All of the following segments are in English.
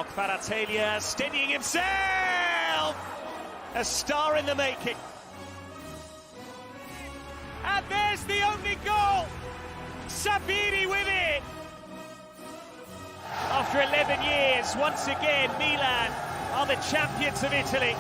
Mark Baratelia steadying himself! A star in the making. And there's the only goal! Sabiri with it! After 11 years, once again, Milan are the champions of Italy.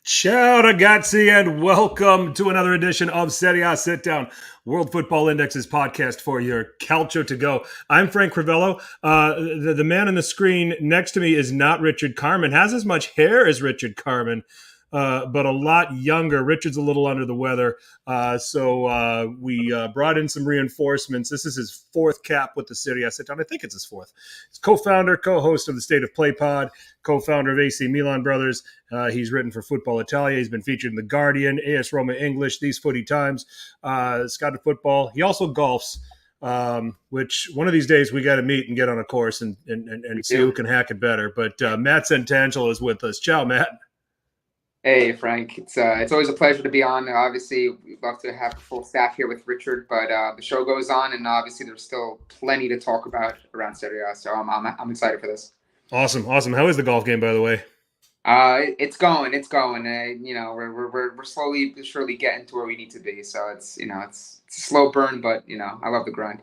Ciao ragazzi, and welcome to another edition of Serie Sit Down, World Football Index's podcast for your Calcio to go. I'm Frank Crivello. The man on the screen next to me is not Richard Carmen, has as much hair as Richard Carmen, but a lot younger. Richard's a little under the weather, so we brought in some reinforcements. This is his fourth cap with the Serie Sit Down. I think it's his fourth. He's co-founder, co-host of the State of Play pod, co-founder of AC Milan Brothers. He's written for Football Italia. He's been featured in The Guardian, AS Roma English, These Footy Times, Scottish Football. He also golfs, which one of these days we got to meet and get on a course and see who can hack it better. But Matt Santangelo is with us. Ciao, Matt. Hey, Frank. It's always a pleasure to be on. Obviously, we'd love to have a full staff here with Richard, but the show goes on, and obviously there's still plenty to talk about around Serie. So I'm excited for this. Awesome. How is the golf game, by the way? It's going. We're slowly but surely getting to where we need to be. So it's a slow burn, but I love the grind.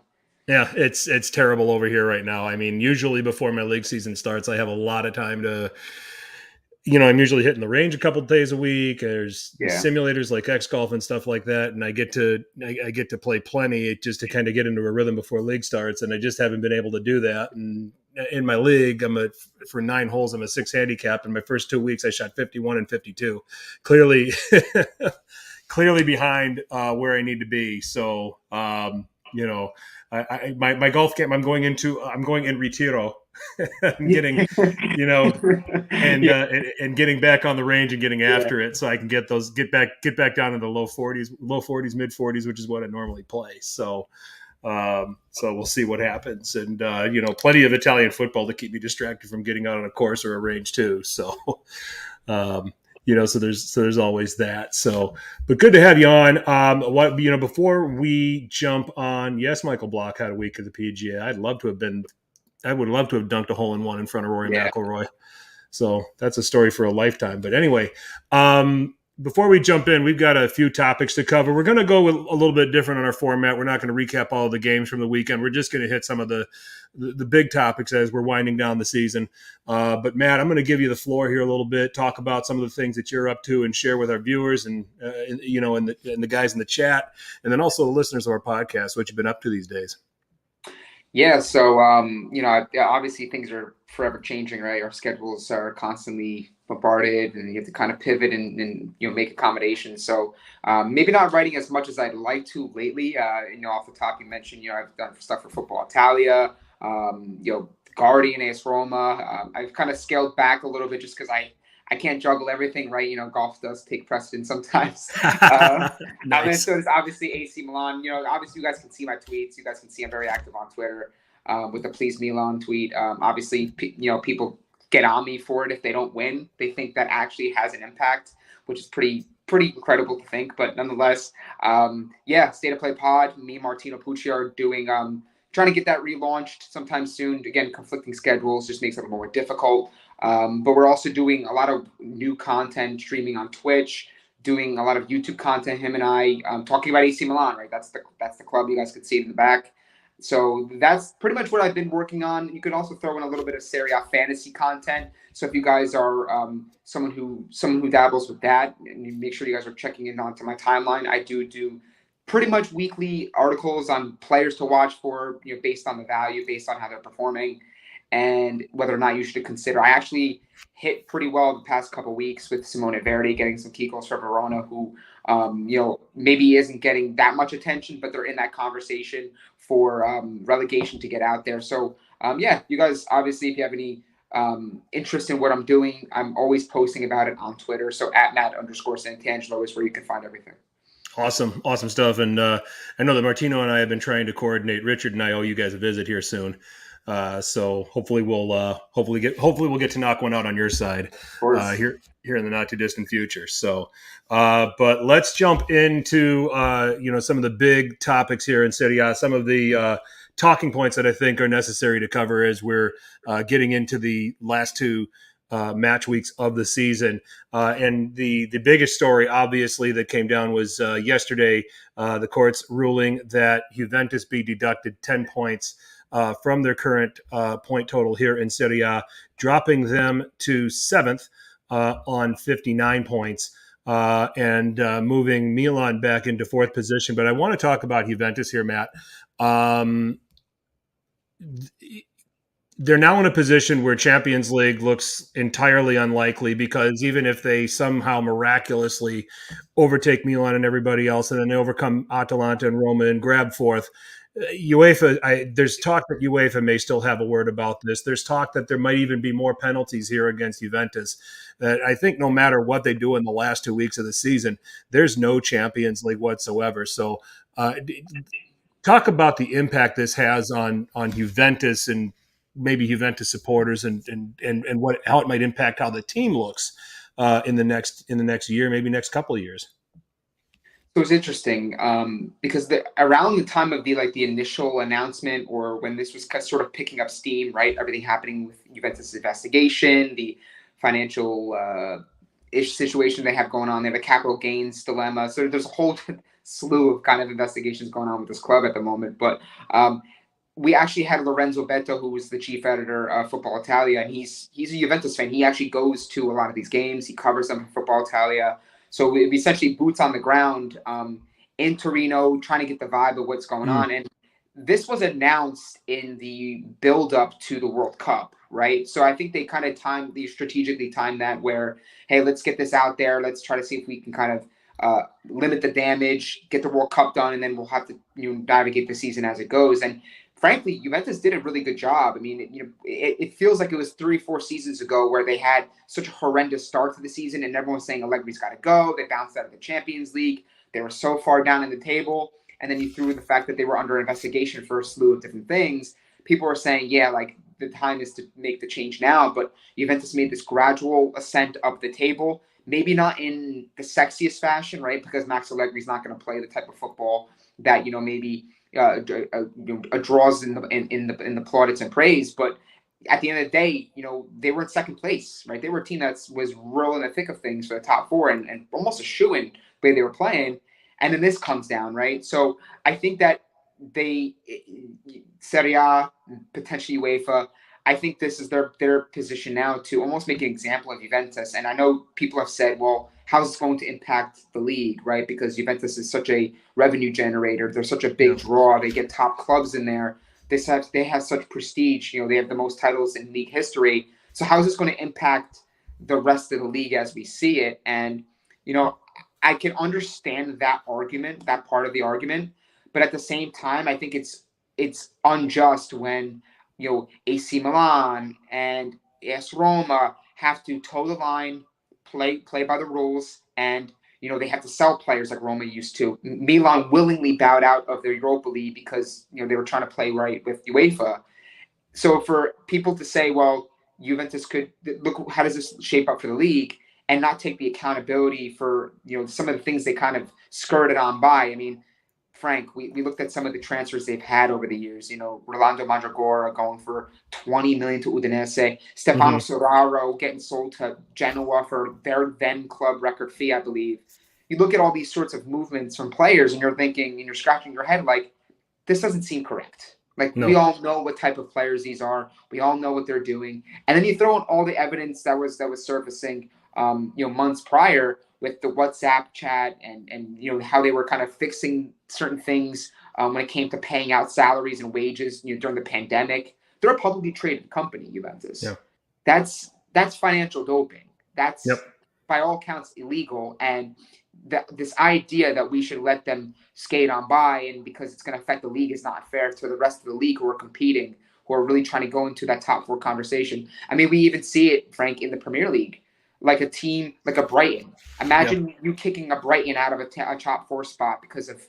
Yeah, it's terrible over here right now. I mean, usually before my league season starts, I have a lot of time to. I'm usually hitting the range a couple of days a week. There's simulators like X Golf and stuff like that, and I get to play plenty just to kind of get into a rhythm before league starts, and I just haven't been able to do that. And in my league, for 9 holes, I'm a 6 handicap. In my first 2 weeks, I shot 51 and 52, clearly behind where I need to be. So, my golf camp, I'm going in retiro. I'm getting, and getting back on the range and getting after it, so I can get back down in the low 40s, mid 40s, which is what I normally play. So we'll see what happens, and plenty of Italian football to keep me distracted from getting out on a course or a range too. So, so there's always that. So, but good to have you on. Before we jump on, yes, Michael Block had a week of the PGA. I would love to have dunked a hole-in-one in front of Rory McIlroy. So that's a story for a lifetime. But anyway, before we jump in, we've got a few topics to cover. We're going to go with a little bit different on our format. We're not going to recap all of the games from the weekend. We're just going to hit some of the big topics as we're winding down the season. But Matt, I'm going to give you the floor here a little bit, talk about some of the things that you're up to and share with our viewers and the guys in the chat, and then also the listeners of our podcast, what you've been up to these days. Yeah, so obviously things are forever changing, right? Our schedules are constantly bombarded, and you have to kind of pivot and make accommodations. So maybe not writing as much as I'd like to lately. Off the top, you mentioned I've done stuff for Football Italia, Guardian, AS Roma. I've kind of scaled back a little bit just because I can't juggle everything, right? Golf does take precedence sometimes. Nice. So it's obviously AC Milan. Obviously you guys can see my tweets. You guys can see I'm very active on Twitter with the Please Milan tweet. Obviously, people get on me for it if they don't win. They think that actually has an impact, which is pretty incredible to think. But nonetheless, State of Play pod. Me and Martino Pucci are doing trying to get that relaunched sometime soon. Again, conflicting schedules just makes it more difficult. But we're also doing a lot of new content, streaming on Twitch, doing a lot of YouTube content. Him and I talking about AC Milan, right? That's the club. You guys could see it in the back. So that's pretty much what I've been working on. You can also throw in a little bit of Serie A fantasy content. So if you guys are someone who dabbles with that, and you make sure you guys are checking in onto my timeline, I do pretty much weekly articles on players to watch for, based on the value, based on how they're performing, and whether or not you should consider. I actually hit pretty well the past couple of weeks with Simone Verdi getting some key goals for Verona, who maybe isn't getting that much attention, but they're in that conversation for relegation to get out there. So you guys, obviously, if you have any interest in what I'm doing, I'm always posting about it on Twitter. So @Matt_Santangelo is where you can find everything. Awesome stuff. And I know that Martino and I have been trying to coordinate. Richard and I owe you guys a visit here soon. So hopefully we'll get to knock one out on your side here in the not too distant future. So, but let's jump into some of the big topics here in Serie A, some of the talking points that I think are necessary to cover as we're getting into the last two match weeks of the season. And the biggest story, obviously, that came down was yesterday, the courts ruling that Juventus be deducted 10 points from their current point total here in Serie A, dropping them to 7th on 59 points. And moving Milan back into 4th position. But I want to talk about Juventus here, Matt. They're now in a position where Champions League looks entirely unlikely, because even if they somehow miraculously overtake Milan and everybody else, and then they overcome Atalanta and Roma and grab 4th, UEFA, there's talk that UEFA may still have a word about this. There's talk that there might even be more penalties here against Juventus. That I think no matter what they do in the last 2 weeks of the season, there's no Champions League whatsoever. So talk about the impact this has on Juventus and maybe Juventus supporters, and how it might impact how the team looks in the next year, maybe next couple of years. So it's interesting because around the time of the initial announcement, or when this was sort of picking up steam, right? Everything happening with Juventus' investigation, the financial situation they have going on, they have a capital gains dilemma. So there's a whole slew of kind of investigations going on with this club at the moment. But we actually had Lorenzo Beto, who was the chief editor of Football Italia, and he's a Juventus fan. He actually goes to a lot of these games. He covers them for Football Italia. So we essentially boots on the ground in Torino, trying to get the vibe of what's going on. And this was announced in the build-up to the World Cup, right? So I think they kind of strategically timed that, where, hey, let's get this out there. Let's try to see if we can kind of limit the damage, get the World Cup done, and then we'll have to navigate the season as it goes. And frankly, Juventus did a really good job. I mean, it feels like it was 3-4 seasons ago where they had such a horrendous start to the season, and everyone was saying Allegri's got to go. They bounced out of the Champions League. They were so far down in the table. And then you threw in the fact that they were under investigation for a slew of different things. People were saying, yeah, like the time is to make the change now. But Juventus made this gradual ascent up the table, maybe not in the sexiest fashion, right? Because Max Allegri's not going to play the type of football that, maybe draws in the plaudits and praise. But at the end of the day, they were in second place, right? They were a team that was real in the thick of things for the top 4 and almost a shoo-in the way they were playing. And then this comes down, right? So I think that Serie A, potentially UEFA, I think this is their position now to almost make an example of Juventus. And I know people have said, well, how's this going to impact the league, right? Because Juventus is such a revenue generator. They're such a big draw. They get top clubs in there. They have such prestige. They have the most titles in league history. So how is this going to impact the rest of the league as we see it? And, I can understand that argument, that part of the argument. But at the same time, I think it's unjust when, AC Milan and AS Roma have to toe the line, play by the rules, and they have to sell players like Roma used to. Milan willingly bowed out of their Europa League because they were trying to play right with UEFA. So for people to say, well, Juventus could look, how does this shape up for the league, and not take the accountability for some of the things they kind of skirted on by. I mean, Frank, we looked at some of the transfers they've had over the years. Rolando Mandragora going for 20 million to Udinese, Stefano Serraro getting sold to Genoa for their then club record fee, I believe. You look at all these sorts of movements from players, and you're thinking, and you're scratching your head like, this doesn't seem correct. Like, we all know what type of players these are. We all know what they're doing. And then you throw in all the evidence that was surfacing months prior with the WhatsApp chat and how they were kind of fixing certain things when it came to paying out salaries and wages during the pandemic. They're a publicly traded company, Juventus. Yeah. That's financial doping. That's by all counts illegal. And this idea that we should let them skate on by, and because it's going to affect the league, is not fair to the rest of the league who are competing, who are really trying to go into that top 4 conversation. I mean, we even see it, Frank, in the Premier League. Like a team, like a Brighton. Imagine you kicking a Brighton out of a top 4 spot because of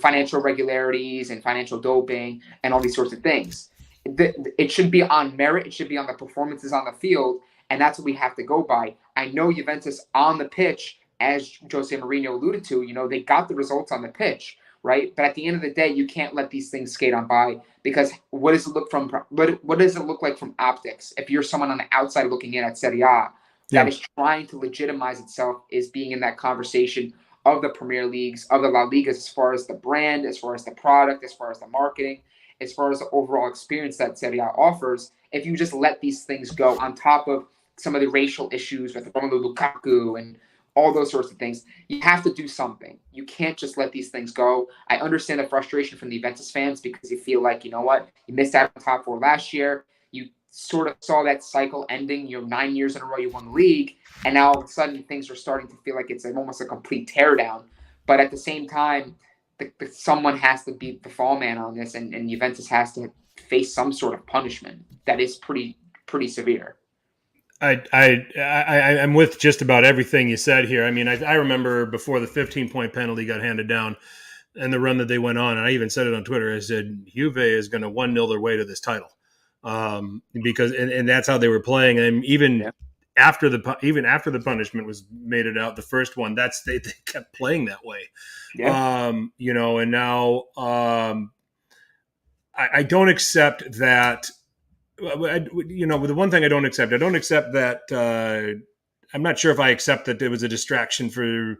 financial regularities and financial doping and all these sorts of things. it should be on merit. It should be on the performances on the field, and that's what we have to go by. I know Juventus on the pitch, as Jose Mourinho alluded to, they got the results on the pitch, right? But at the end of the day, you can't let these things skate on by, because what does it look like from optics? If you're someone on the outside looking in at Serie A that is trying to legitimize itself as being in that conversation of the Premier Leagues, of the La Ligas, as far as the brand, as far as the product, as far as the marketing, as far as the overall experience that Serie A offers, if you just let these things go on top of some of the racial issues with Romelu Lukaku and all those sorts of things, you have to do something. You can't just let these things go. I understand the frustration from the Juventus fans, because you feel like, you know what, you missed out on top four last year. You sort of saw that cycle ending. 9 years in a row you won the league, and now all of a sudden things are starting to feel like it's almost a complete teardown. But at the same time, someone has to be the fall man on this, and Juventus has to face some sort of punishment that is pretty severe. I'm with just about everything you said here. I mean, I remember before the 15-point penalty got handed down and the run that they went on, and I even said it on Twitter. I said Juve is going to 1-0 their way to this title, because that's how they were playing. And even after the punishment was meted out, the first one, they kept playing that way. Yeah. And now I don't accept that. The one thing I don't accept that I'm not sure if I accept that there was a distraction for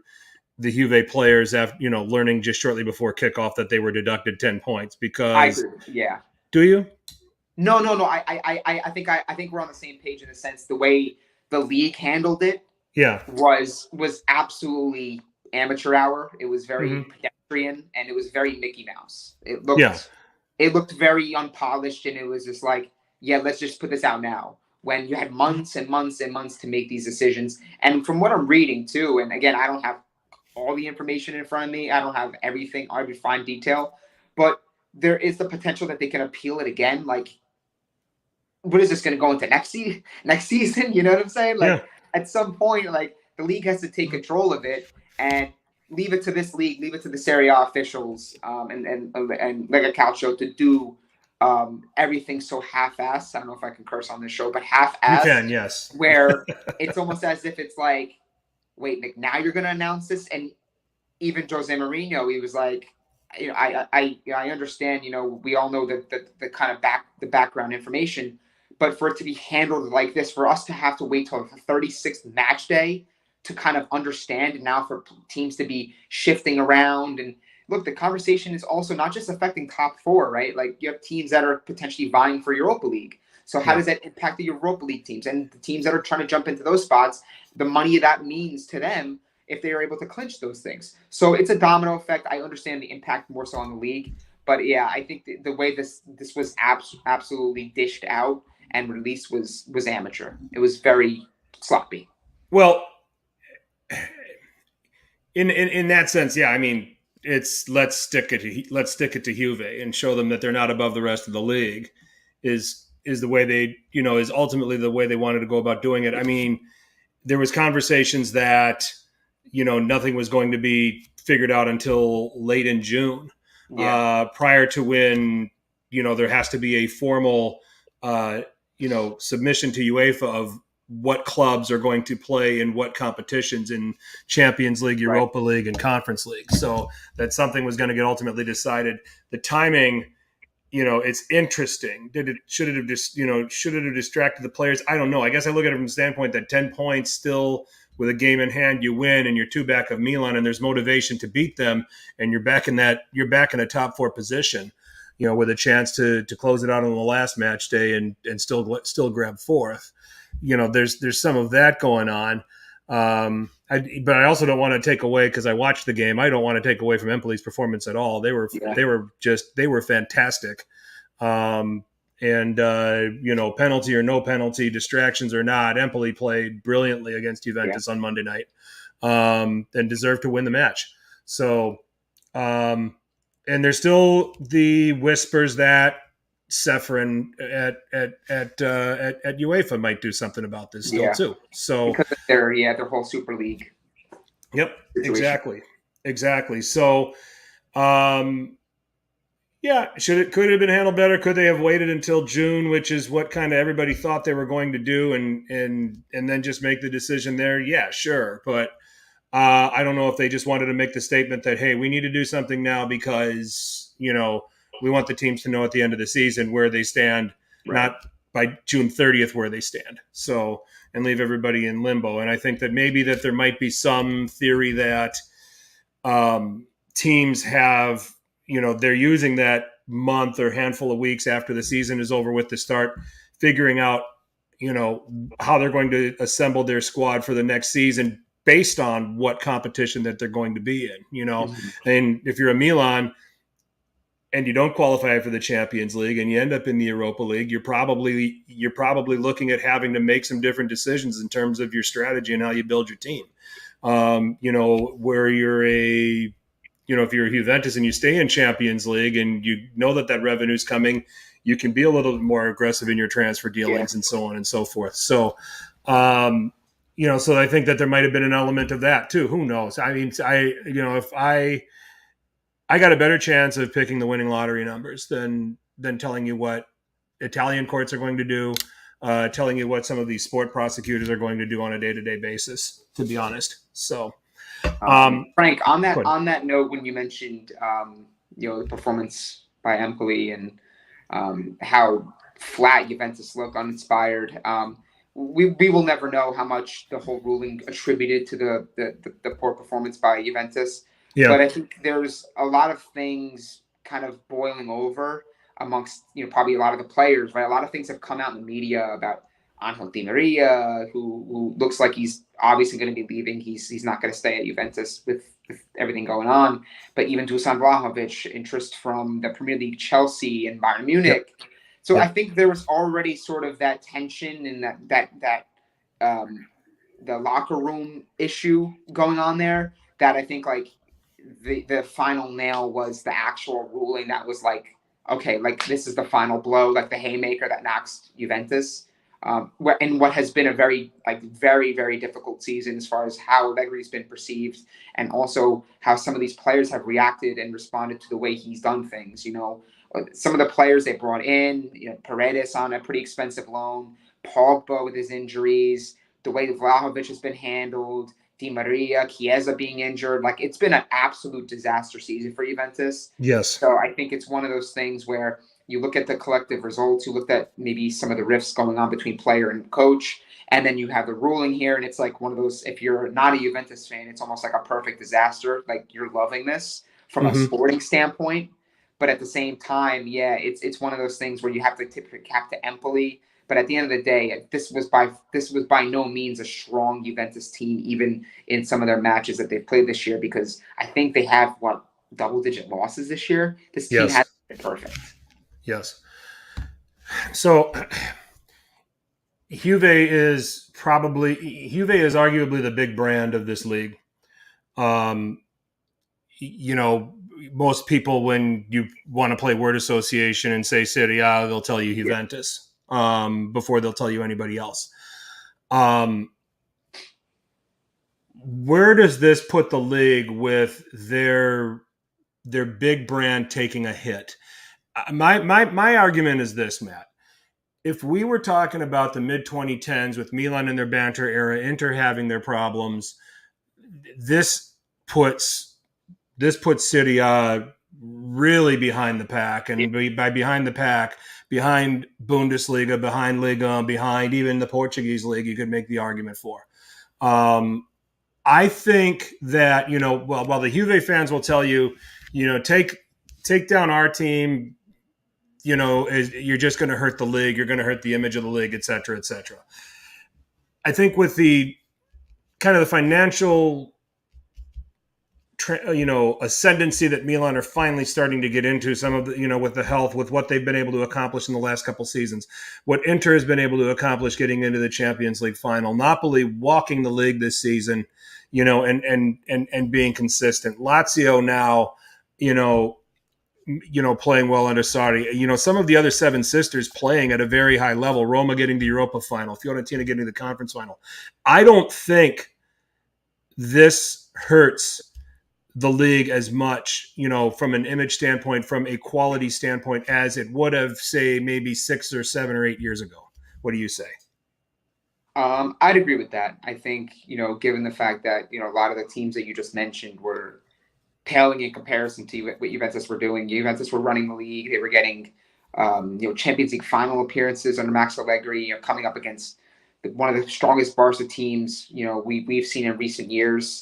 the Juve players after, learning just shortly before kickoff that they were deducted 10 points, because I agree. Yeah. Do you? No. I think we're on the same page in a sense. The way the league handled it, was absolutely amateur hour. It was very pedestrian, and it was very Mickey Mouse. It looked very unpolished, and it was just like, let's just put this out now, when you had months and months and months to make these decisions. And from what I'm reading too, and again, I don't have all the information in front of me. I don't have everything, every fine detail, but there is the potential that they can appeal it again. Like, what is this going to go into next season? You know what I'm saying? Like, at some point, like, the league has to take control of it and leave it to this league, leave it to the Serie A officials, and like a Calcio to do everything so half-assed. I don't know if I can curse on this show, but half-assed. You can, yes. Where it's almost as if it's like, wait, Nick, now you're going to announce this? And even Jose Mourinho, he was like, I understand, we all know the kind of the background information, but for it to be handled like this, for us to have to wait till the 36th match day to kind of understand, and now for teams to be shifting around. And look, the conversation is also not just affecting top four, right? Like, you have teams that are potentially vying for Europa League. So how does that impact the Europa League teams and the teams that are trying to jump into those spots, the money that means to them if they are able to clinch those things? So it's a domino effect. I understand the impact more so on the league, but I think the way this was absolutely dished out and released was amateur. It was very sloppy. Well, in that sense, I mean, it's let's stick it to Juve and show them that they're not above the rest of the league is the way they, is ultimately the way they wanted to go about doing it. I mean, there was conversations that, nothing was going to be figured out until late in June, prior to when, there has to be a formal, submission to UEFA of what clubs are going to play in what competitions in Champions League, Europa League, and Conference League. So that something was going to get ultimately decided. The timing, it's interesting. Should it have distracted the players? I don't know. I guess I look at it from the standpoint that 10 points still with a game in hand, you win, and you're 2 back of Milan, and there's motivation to beat them, and you're back in a top 4 position, with a chance to close it out on the last match day and still grab 4th. There's some of that going on. But I also don't want to take away, because I watched the game, I don't want to take away from Empoli's performance at all. They were fantastic. Penalty or no penalty, distractions or not, Empoli played brilliantly against Juventus on Monday night, and deserved to win the match. So, and there's still the whispers that Ceferin at UEFA might do something about this still too. So because of their whole Super League. Yep, situation. Exactly. So, Yeah, could it have been handled better? Could they have waited until June, which is what kind of everybody thought they were going to do, and then just make the decision there? Yeah, sure, but I don't know if they just wanted to make the statement that, hey, we need to do something now because we want the teams to know at the end of the season where they stand, Right. not by June 30th where they stand. So, and leave everybody in limbo. And I think that maybe that there might be some theory that teams have, they're using that month or handful of weeks after the season is over with to start figuring out, how they're going to assemble their squad for the next season based on what competition that they're going to be in, Mm-hmm. And if you're a Milan and you don't qualify for the Champions League and you end up in the Europa League, you're probably looking at having to make some different decisions in terms of your strategy and how you build your team. Where you're if you're a Juventus and you stay in Champions League and you know that revenue's coming, you can be a little bit more aggressive in your transfer dealings and so on and so forth. So, so I think that there might have been an element of that too. Who knows? I mean, if I got a better chance of picking the winning lottery numbers than telling you what Italian courts are going to do, telling you what some of these sport prosecutors are going to do on a day-to-day basis, to be honest. So, Frank, on that note, when you mentioned the performance by Empoli and how flat Juventus look, uninspired, we will never know how much the whole ruling attributed to the poor performance by Juventus. yeah. But I think there's a lot of things kind of boiling over amongst probably a lot of the players, right? A lot of things have come out in the media about Angel Di Maria, who looks like he's obviously going to be leaving. He's not going to stay at Juventus with everything going on. But even Dusan Vlahovic, interest from the Premier League, Chelsea, and Bayern Munich. Yep. So I think there was already sort of that tension and that the locker room issue going on there. That I think like the final nail was the actual ruling that was like, okay, like this is the final blow, like the haymaker that knocks Juventus. And what has been a very, very difficult season as far as how Allegri's been perceived and also how some of these players have reacted and responded to the way he's done things. Some of the players they brought in, Paredes on a pretty expensive loan, Pogba with his injuries, the way Vlahovic has been handled, Di Maria, Chiesa being injured. Like, it's been an absolute disaster season for Juventus. Yes. So I think it's one of those things where you look at the collective results, you looked at maybe some of the rifts going on between player and coach, and then you have the ruling here, and it's like one of those, if you're not a Juventus fan, it's almost like a perfect disaster. Like, you're loving this from a sporting standpoint. But at the same time, yeah, it's one of those things where you have to tip your cap to Empoli. But at the end of the day, this was by no means a strong Juventus team, even in some of their matches that they've played this year, because I think they have double-digit losses this year. This team hasn't been perfect. Yes. So Juve is arguably the big brand of this league. Most people, when you want to play word association and say Serie, they'll tell you Juventus before they'll tell you anybody else. Where does this put the league with their big brand taking a hit? My argument is this, Matt. If we were talking about the mid-2010s with Milan in their banter era, Inter having their problems, this puts Serie really behind the pack, and by behind the pack, behind Bundesliga, behind Liga, behind even the Portuguese league, you could make the argument for. I think that while the Juve fans will tell you, take down our team, you're just going to hurt the league, you're going to hurt the image of the league, et cetera, et cetera. I think with the kind of the financial ascendancy that Milan are finally starting to get into, some of the, with the health, with what they've been able to accomplish in the last couple seasons, what Inter has been able to accomplish getting into the Champions League final, Napoli walking the league this season, and being consistent. Lazio now, playing well under Sarri, some of the other seven sisters playing at a very high level, Roma getting the Europa final, Fiorentina getting the conference final. I don't think this hurts the league as much, from an image standpoint, from a quality standpoint, as it would have, say, maybe 6 or 7 or 8 years ago. What do you say? I'd agree with that. I think, given the fact that, a lot of the teams that you just mentioned were paling in comparison to what Juventus were doing. Juventus were running the league. They were getting, Champions League final appearances under Max Allegri, coming up against one of the strongest Barca teams, we've seen in recent years,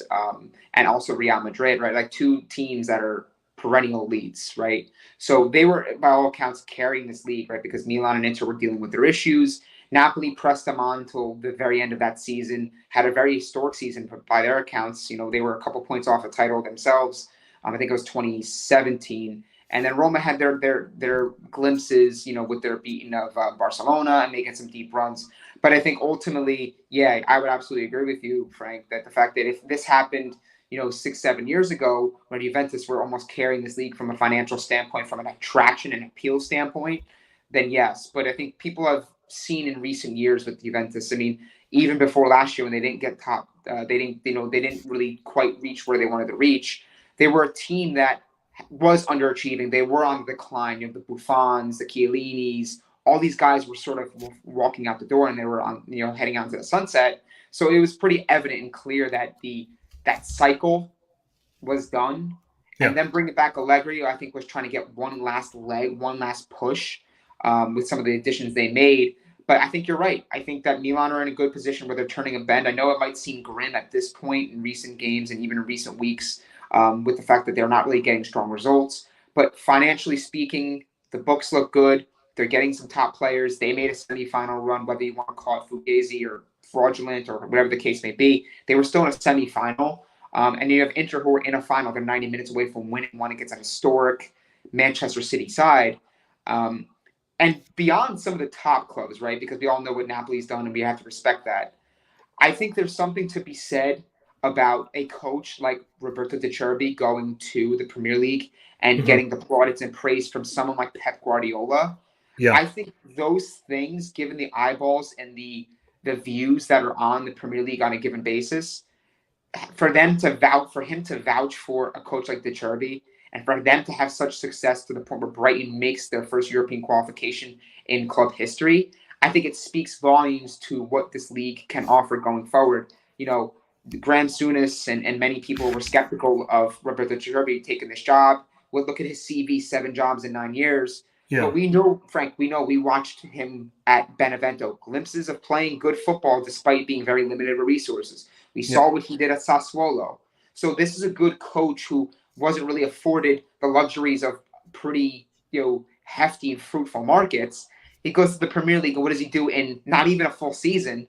and also Real Madrid, right? Like two teams that are perennial leads, right? So they were, by all accounts, carrying this league, right? Because Milan and Inter were dealing with their issues. Napoli pressed them on until the very end of that season, had a very historic season by their accounts. They were a couple points off a title themselves. I think it was 2017. And then Roma had their glimpses, with their beating of Barcelona and making some deep runs. But I think ultimately, yeah, I would absolutely agree with you, Frank, that the fact that if this happened, 6-7 years ago, when Juventus were almost carrying this league from a financial standpoint, from an attraction and appeal standpoint, then yes. But I think people have seen in recent years with Juventus. I mean, even before last year when they didn't get top, they didn't really quite reach where they wanted to reach. They were a team that was underachieving. They were on the decline. The Buffons, the Chiellinis, all these guys were sort of walking out the door, and they were on, heading out to the sunset. So it was pretty evident and clear that that cycle was done. Yeah. And then bring it back, Allegri, I think, was trying to get one last leg, one last push with some of the additions they made. But I think you're right. I think that Milan are in a good position where they're turning a bend. I know it might seem grim at this point in recent games and even in recent weeks, with the fact that they're not really getting strong results. But financially speaking, the books look good. They're getting some top players. They made a semifinal run, whether you want to call it fugazi or fraudulent or whatever the case may be. They were still in a semifinal. And you have Inter, who are in a final. They're 90 minutes away from winning one against an historic Manchester City side. And beyond some of the top clubs, right, because we all know what Napoli's done and we have to respect that, I think there's something to be said about a coach like Roberto De Zerbi going to the Premier League and getting the plaudits and praise from someone like Pep Guardiola. Yeah. I think those things, given the eyeballs and the views that are on the Premier League on a given basis, for him to vouch for a coach like De Zerbi, and for them to have such success to the point where Brighton makes their first European qualification in club history, I think it speaks volumes to what this league can offer going forward. Graham Souness and many people were skeptical of Roberto De Zerbi taking this job. We'll look at his CV, 7 jobs in 9 years. Yeah. But we know, Frank, we watched him at Benevento, glimpses of playing good football despite being very limited with resources. We saw what he did at Sassuolo. So this is a good coach who wasn't really afforded the luxuries of pretty, hefty and fruitful markets. He goes to the Premier League, and what does he do in not even a full season?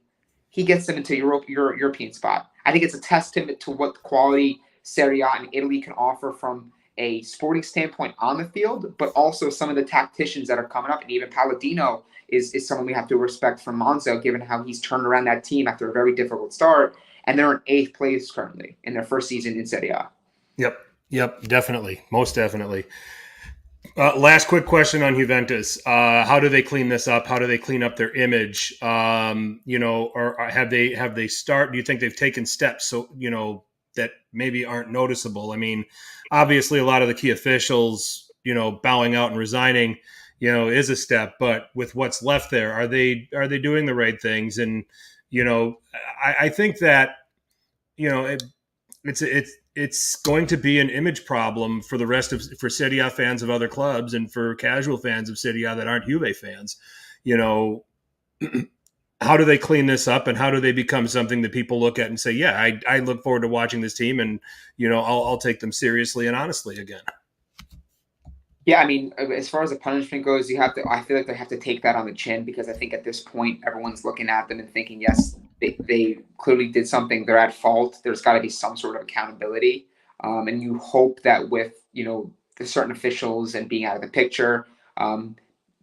He gets them into European spot. I think it's a testament to what quality Serie A in Italy can offer from a sporting standpoint on the field, but also some of the tacticians that are coming up. And even Palladino is someone we have to respect from Monza, given how he's turned around that team after a very difficult start. And they're in 8th place currently in their first season in Serie A. Yep, definitely. Most definitely. Last quick question on Juventus. How do they clean this up? How do they clean up their image? Or have they start? Do you think they've taken steps so, that maybe aren't noticeable? I mean, obviously a lot of the key officials, bowing out and resigning, is a step, but with what's left there, are they doing the right things? And, I think that, it's going to be an image problem for the rest of for Serie A fans of other clubs and for casual fans of Serie A that aren't Juve fans. How do they clean this up, and how do they become something that people look at and say, yeah, I look forward to watching this team, and I'll take them seriously and honestly again. Yeah, I mean, as far as the punishment goes, I feel like they have to take that on the chin, because I think at this point everyone's looking at them and thinking, yes, they clearly did something. They're at fault. There's got to be some sort of accountability. And you hope that with, the certain officials and being out of the picture,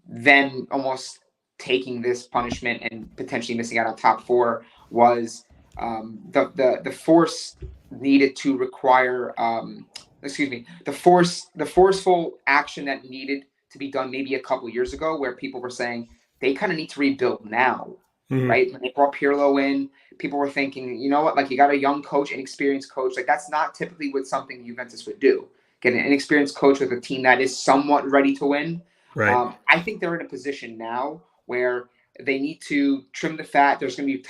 then almost taking this punishment and potentially missing out on top 4 was the force needed to require the forceful action that needed to be done maybe a couple years ago, where people were saying they kind of need to rebuild now. Mhm. right? When they brought Pirlo in, people were thinking, you know what, like you got a young coach, inexperienced coach. Like that's not typically what something Juventus would do. Get an inexperienced coach with a team that is somewhat ready to win. Right. I think they're in a position now where they need to trim the fat. There's going to be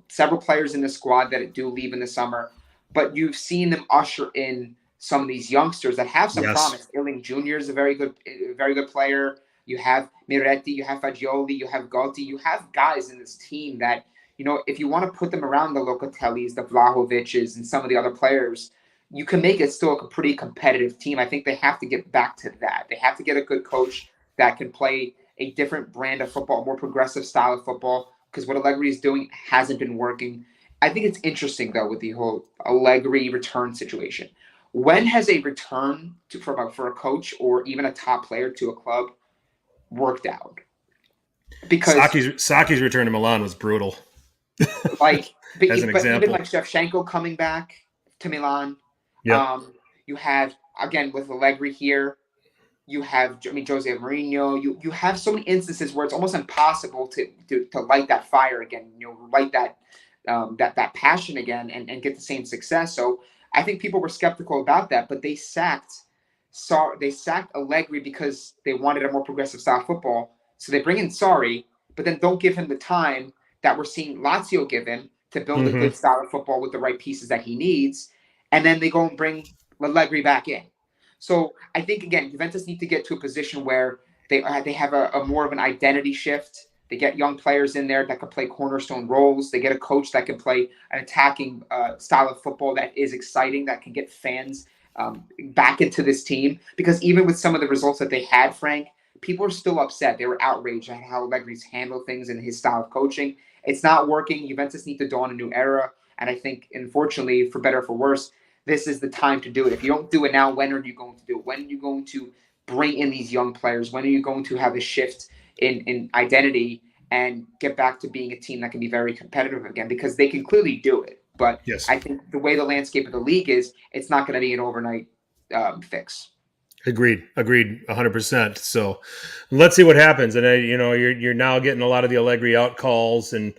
several players in the squad that do leave in the summer, but you've seen them usher in some of these youngsters that have some Yes. promise. Illing Jr. is a very good player. You have Miretti, you have Fagioli, you have Gotti, you have guys in this team that, you know, if you want to put them around the Locatellis, the Vlahoviches, and some of the other players, you can make it still a pretty competitive team. I think they have to get back to that. They have to get a good coach that can play a different brand of football, a more progressive style of football, because what Allegri is doing hasn't been working. I think it's interesting, though, with the whole Allegri return situation. When has a return for a coach or even a top player to a club worked out? Because Saki's return to Milan was brutal. like, but, As an but even example. like Shevchenko coming back to Milan, Yep. you have again with Allegri here. You have, I mean, Jose Mourinho. You have so many instances where it's almost impossible to light that fire again. You know, light that passion again and get the same success. So I think people were skeptical about that, but they sacked Allegri because they wanted a more progressive style football. So they bring in Sarri, but then don't give him the time that we're seeing Lazio give him to build a Mm-hmm. good style of football with the right pieces that he needs. And then they go and bring Allegri back in. So I think again, Juventus need to get to a position where they have a more of an identity shift. They get young players in there that can play cornerstone roles. They get a coach that can play an attacking style of football that is exciting, that can get fans back into this team. Because even with some of the results that they had, Frank, people are still upset. They were outraged at how Allegri's handled things and his style of coaching. It's not working. Juventus need to dawn a new era. And I think, unfortunately, for better or for worse, this is the time to do it. If you don't do it now, when are you going to do it? When are you going to bring in these young players? When are you going to have a shift in identity and get back to being a team that can be very competitive again? Because they can clearly do it. But Yes. I think the way the landscape of the league is, it's not going to be an overnight fix. Agreed. 100%. So let's see what happens. And you're now getting a lot of the Allegri out calls, and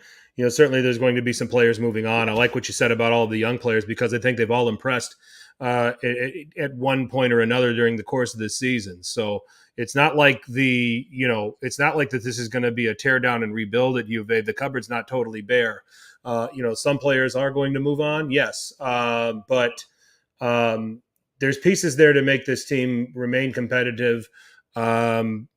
certainly there's going to be some players moving on. I like what you said about all of the young players because I think they've all impressed at one point or another during the course of this season. So it's not like it's not like that this is going to be a tear down and rebuild at Juve. The cupboard's not totally bare. Some players are going to move on, yes, but there's pieces there to make this team remain competitive, and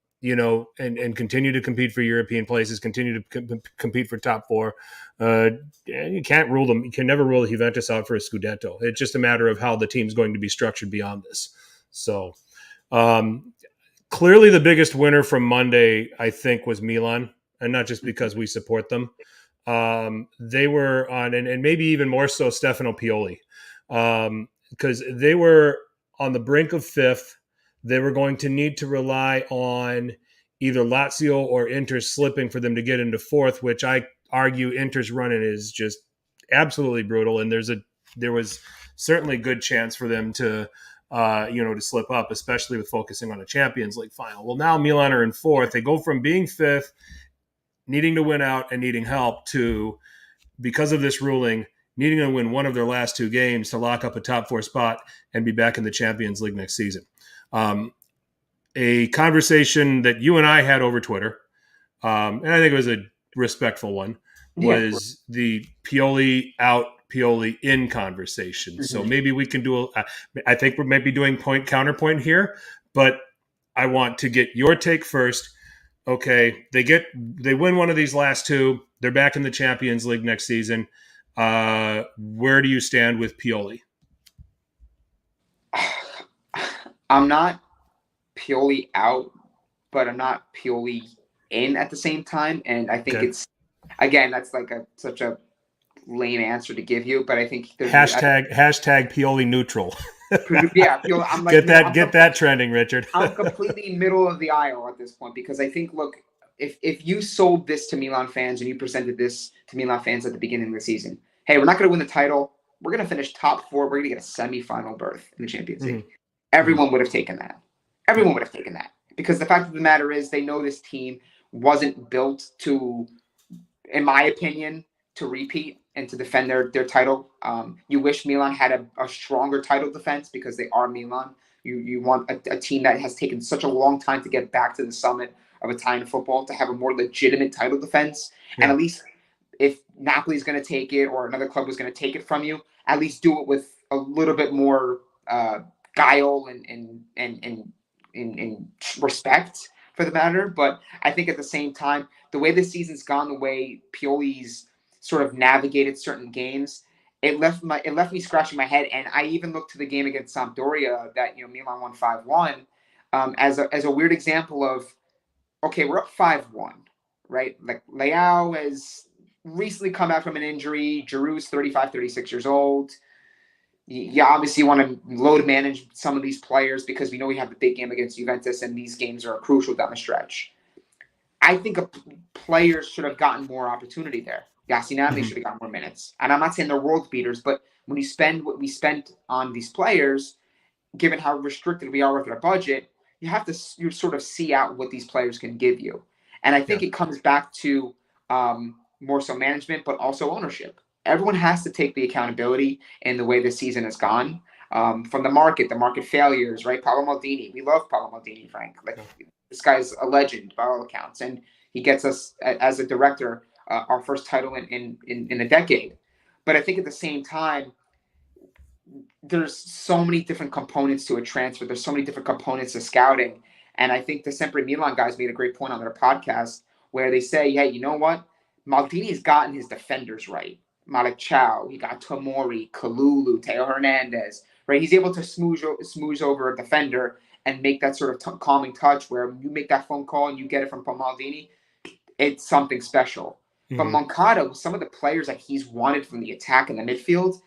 continue to compete for European places, continue to compete for top four. You can't rule them. You can never rule Juventus out for a Scudetto. It's just a matter of how the team's going to be structured beyond this. So clearly the biggest winner from Monday, I think, was Milan, and not just because we support them. They were on, and maybe even more so Stefano Pioli. Because they were on the brink of fifth. They were going to need to rely on either Lazio or Inter slipping for them to get into fourth, which I argue Inter's running is just absolutely brutal. And there was certainly a good chance for them to slip up, especially with focusing on a Champions League final. Well, now Milan are in fourth. They go from being fifth, needing to win out and needing help, to, because of this ruling, needing to win one of their last two games to lock up a top four spot and be back in the Champions League next season. A conversation that you and I had over Twitter, and I think it was a respectful one, was the Pioli out, Pioli in conversation. Mm-hmm. So maybe we can do I think we're maybe doing counterpoint here, but I want to get your take first. Okay, they win one of these last two. They're back in the Champions League next season. Where do you stand with Pioli? I'm not Pioli out, but I'm not Pioli in at the same time. And I think it's, again, that's like such a lame answer to give you, but I think hashtag Pioli neutral. Yeah, I'm like, get that trending, Richard. I'm completely middle of the aisle at this point because I think, look, if you sold this to Milan fans and you presented this to Milan fans at the beginning of the season, hey, we're not going to win the title. We're going to finish top four. We're going to get a semifinal berth in the Champions League. Mm-hmm. Everyone would have taken that. Everyone would have taken that because the fact of the matter is they know this team wasn't built to in my opinion, to repeat and to defend their title. You wish Milan had a stronger title defense because they are Milan. You want a team that has taken such a long time to get back to the summit of Italian football to have a more legitimate title defense. Yeah. And at least if Napoli's going to take it or another club was going to take it from you, at least do it with a little bit more guile and respect for the matter. But I think at the same time, the way this season's gone, the way Pioli's sort of navigated certain games, it left me scratching my head. And I even looked to the game against Sampdoria that Milan won 5-1 as a weird example of, okay, we're up 5-1, right? Like Leao has recently come back from an injury. Giroud's 35, 36 years old. You obviously want to load manage some of these players because we know we have the big game against Juventus, and these games are crucial down the stretch. I think players should have gotten more opportunity there. Yasinami should have gotten more minutes. And I'm not saying they're world beaters, but when you spend what we spent on these players, given how restricted we are with our budget, you have to sort of see out what these players can give you. And I think it comes back to more so management, but also ownership. Everyone has to take the accountability in the way this season has gone. From the market failures, right? Paolo Maldini. We love Paolo Maldini, Frank. This guy's a legend by all accounts. And he gets us, as a director, our first title in a decade. But I think at the same time, there's so many different components to a transfer. There's so many different components to scouting. And I think the Sempre Milan guys made a great point on their podcast where they say, hey, you know what? Maldini's gotten his defenders right. Malik Chow, he got Tomori, Kalulu, Teo Hernandez, right? He's able to smooth over a defender and make that sort of calming touch where you make that phone call and you get it from Maldini. It's something special. But Moncada, some of the players that he's wanted from the attack and the midfield,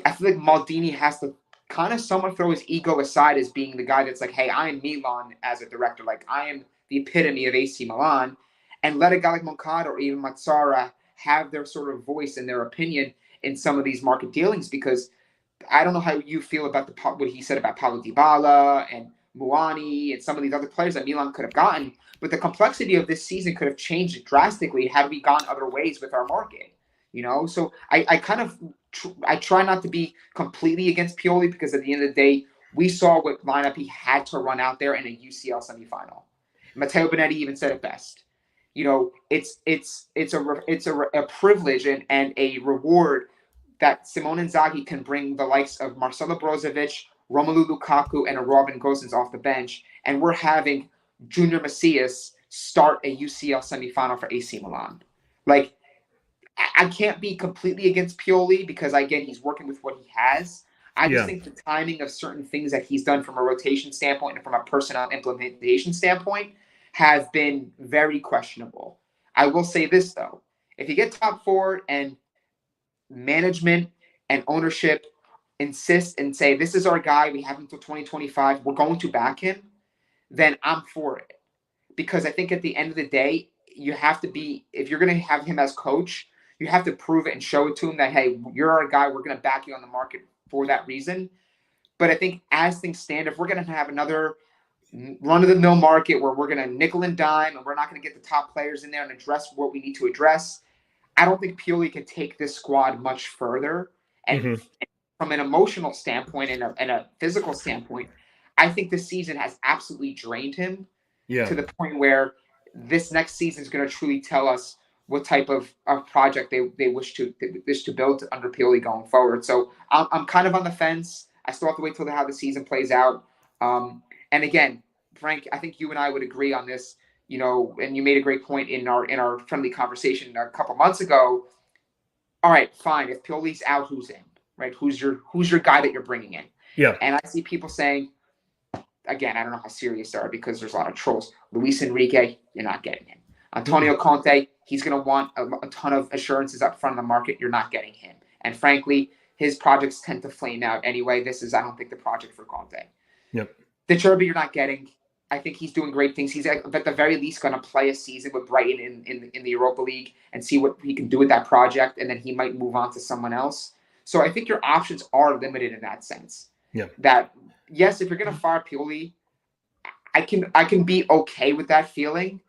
I feel like Maldini has to kind of somewhat throw his ego aside as being the guy that's like, hey, I am Milan as a director. Like, I am the epitome of AC Milan. And let a guy like Moncada or even Mazzara have their sort of voice and their opinion in some of these market dealings, because I don't know how you feel about what he said about Paulo Dybala and Muani and some of these other players that Milan could have gotten, but the complexity of this season could have changed drastically had we gone other ways with our market, So I try not to be completely against Pioli, because at the end of the day, we saw what lineup he had to run out there in a UCL semifinal. Matteo Bonetti even said it best. It's a privilege and a reward that Simone Inzaghi can bring the likes of Marcelo Brozovic, Romelu Lukaku, and a Robin Gosens off the bench, and we're having Junior Macias start a UCL semifinal for AC Milan. Like, I can't be completely against Pioli because, again, he's working with what he has. I just think the timing of certain things that he's done from a rotation standpoint and from a personnel implementation standpoint have been very questionable. I will say this, though. If you get top four and management and ownership insist and say, this is our guy, we have him until 2025, we're going to back him, then I'm for it. Because I think at the end of the day, you have to be, if you're going to have him as coach, you have to prove it and show it to him that, hey, you're our guy, we're going to back you on the market for that reason. But I think as things stand, if we're going to have another run-of-the-mill market where we're going to nickel and dime and we're not going to get the top players in there and address what we need to address, I don't think Pioli can take this squad much further. And from an emotional standpoint and a physical standpoint, I think this season has absolutely drained him to the point where this next season is going to truly tell us what type of project they wish to build under Pioli going forward. So I'm kind of on the fence. I still have to wait till how the season plays out. And again, Frank, I think you and I would agree on this, and you made a great point in our friendly conversation a couple months ago. All right, fine. If Pioli's out, who's in, right? Who's your guy that you're bringing in? Yeah. And I see people saying, again, I don't know how serious they are because there's a lot of trolls. Luis Enrique, you're not getting him. Antonio Conte, he's going to want a ton of assurances up front of the market. You're not getting him. And frankly, his projects tend to flame out anyway. This is, I don't think, the project for Conte. Yep. De Cherby, you're not getting. I think he's doing great things. He's at the very least going to play a season with Brighton in the Europa League and see what he can do with that project, and then he might move on to someone else. So I think your options are limited in that sense. Yeah. That, yes, if you're going to fire Pioli, I can be okay with that feeling.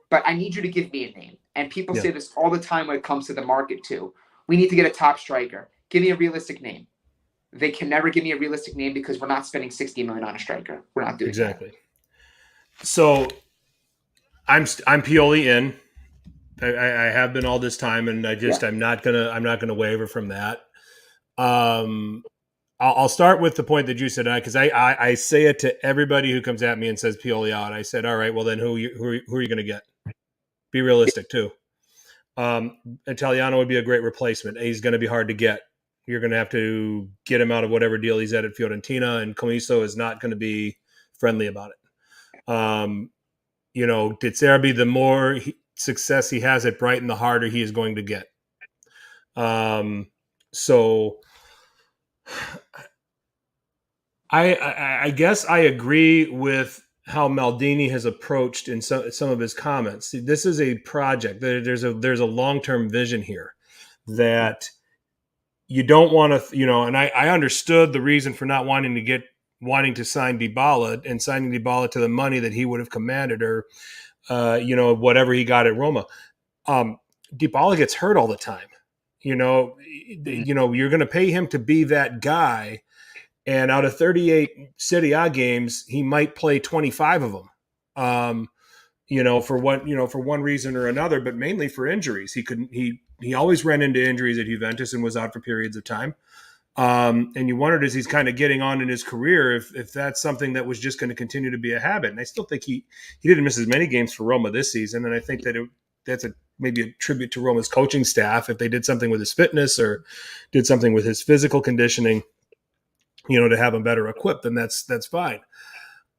but I need you to give me a name. And people Yeah. say this all the time when it comes to the market too. We need to get a top striker. Give me a realistic name. They can never give me a realistic name because we're not spending $60 million on a striker. We're not doing Exactly. So I'm Pioli in. I have been all this time, and I'm not gonna waver from that. I'll start with the point that you said, because I say it to everybody who comes at me and says Pioli out. I said, all right, well then who are you going to get? Be realistic too. Italiano would be a great replacement. He's going to be hard to get. You're going to have to get him out of whatever deal he's at Fiorentina, and Comiso is not going to be friendly about it. De Zerbi, the more success he has at Brighton, the harder he is going to get. So I guess I agree with how Maldini has approached in some of his comments. See, this is a project. There's a long-term vision here that you don't want to, and I understood the reason for not wanting to sign Dybala and signing Dybala to the money that he would have commanded, or whatever he got at Roma. Dybala gets hurt all the time. You're going to pay him to be that guy. And out of 38 Serie A games, he might play 25 of them, for one reason or another, but mainly for injuries. He always ran into injuries at Juventus and was out for periods of time. And you wondered, as he's kind of getting on in his career, if that's something that was just going to continue to be a habit. And I still think he didn't miss as many games for Roma this season. And I think that that's maybe a tribute to Roma's coaching staff. If they did something with his fitness or did something with his physical conditioning, to have him better equipped, then that's fine.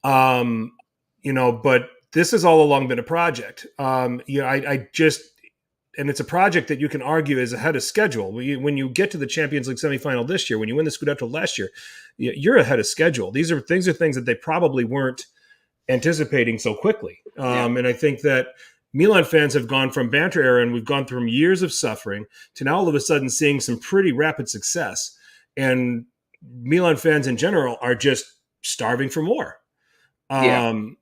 But this has all along been a project. And it's a project that you can argue is ahead of schedule. When you get to the Champions League semifinal this year, when you win the Scudetto last year, you're ahead of schedule. These are things that they probably weren't anticipating so quickly. And I think that Milan fans have gone from banter era, and we've gone from years of suffering to now all of a sudden seeing some pretty rapid success. And Milan fans in general are just starving for more. And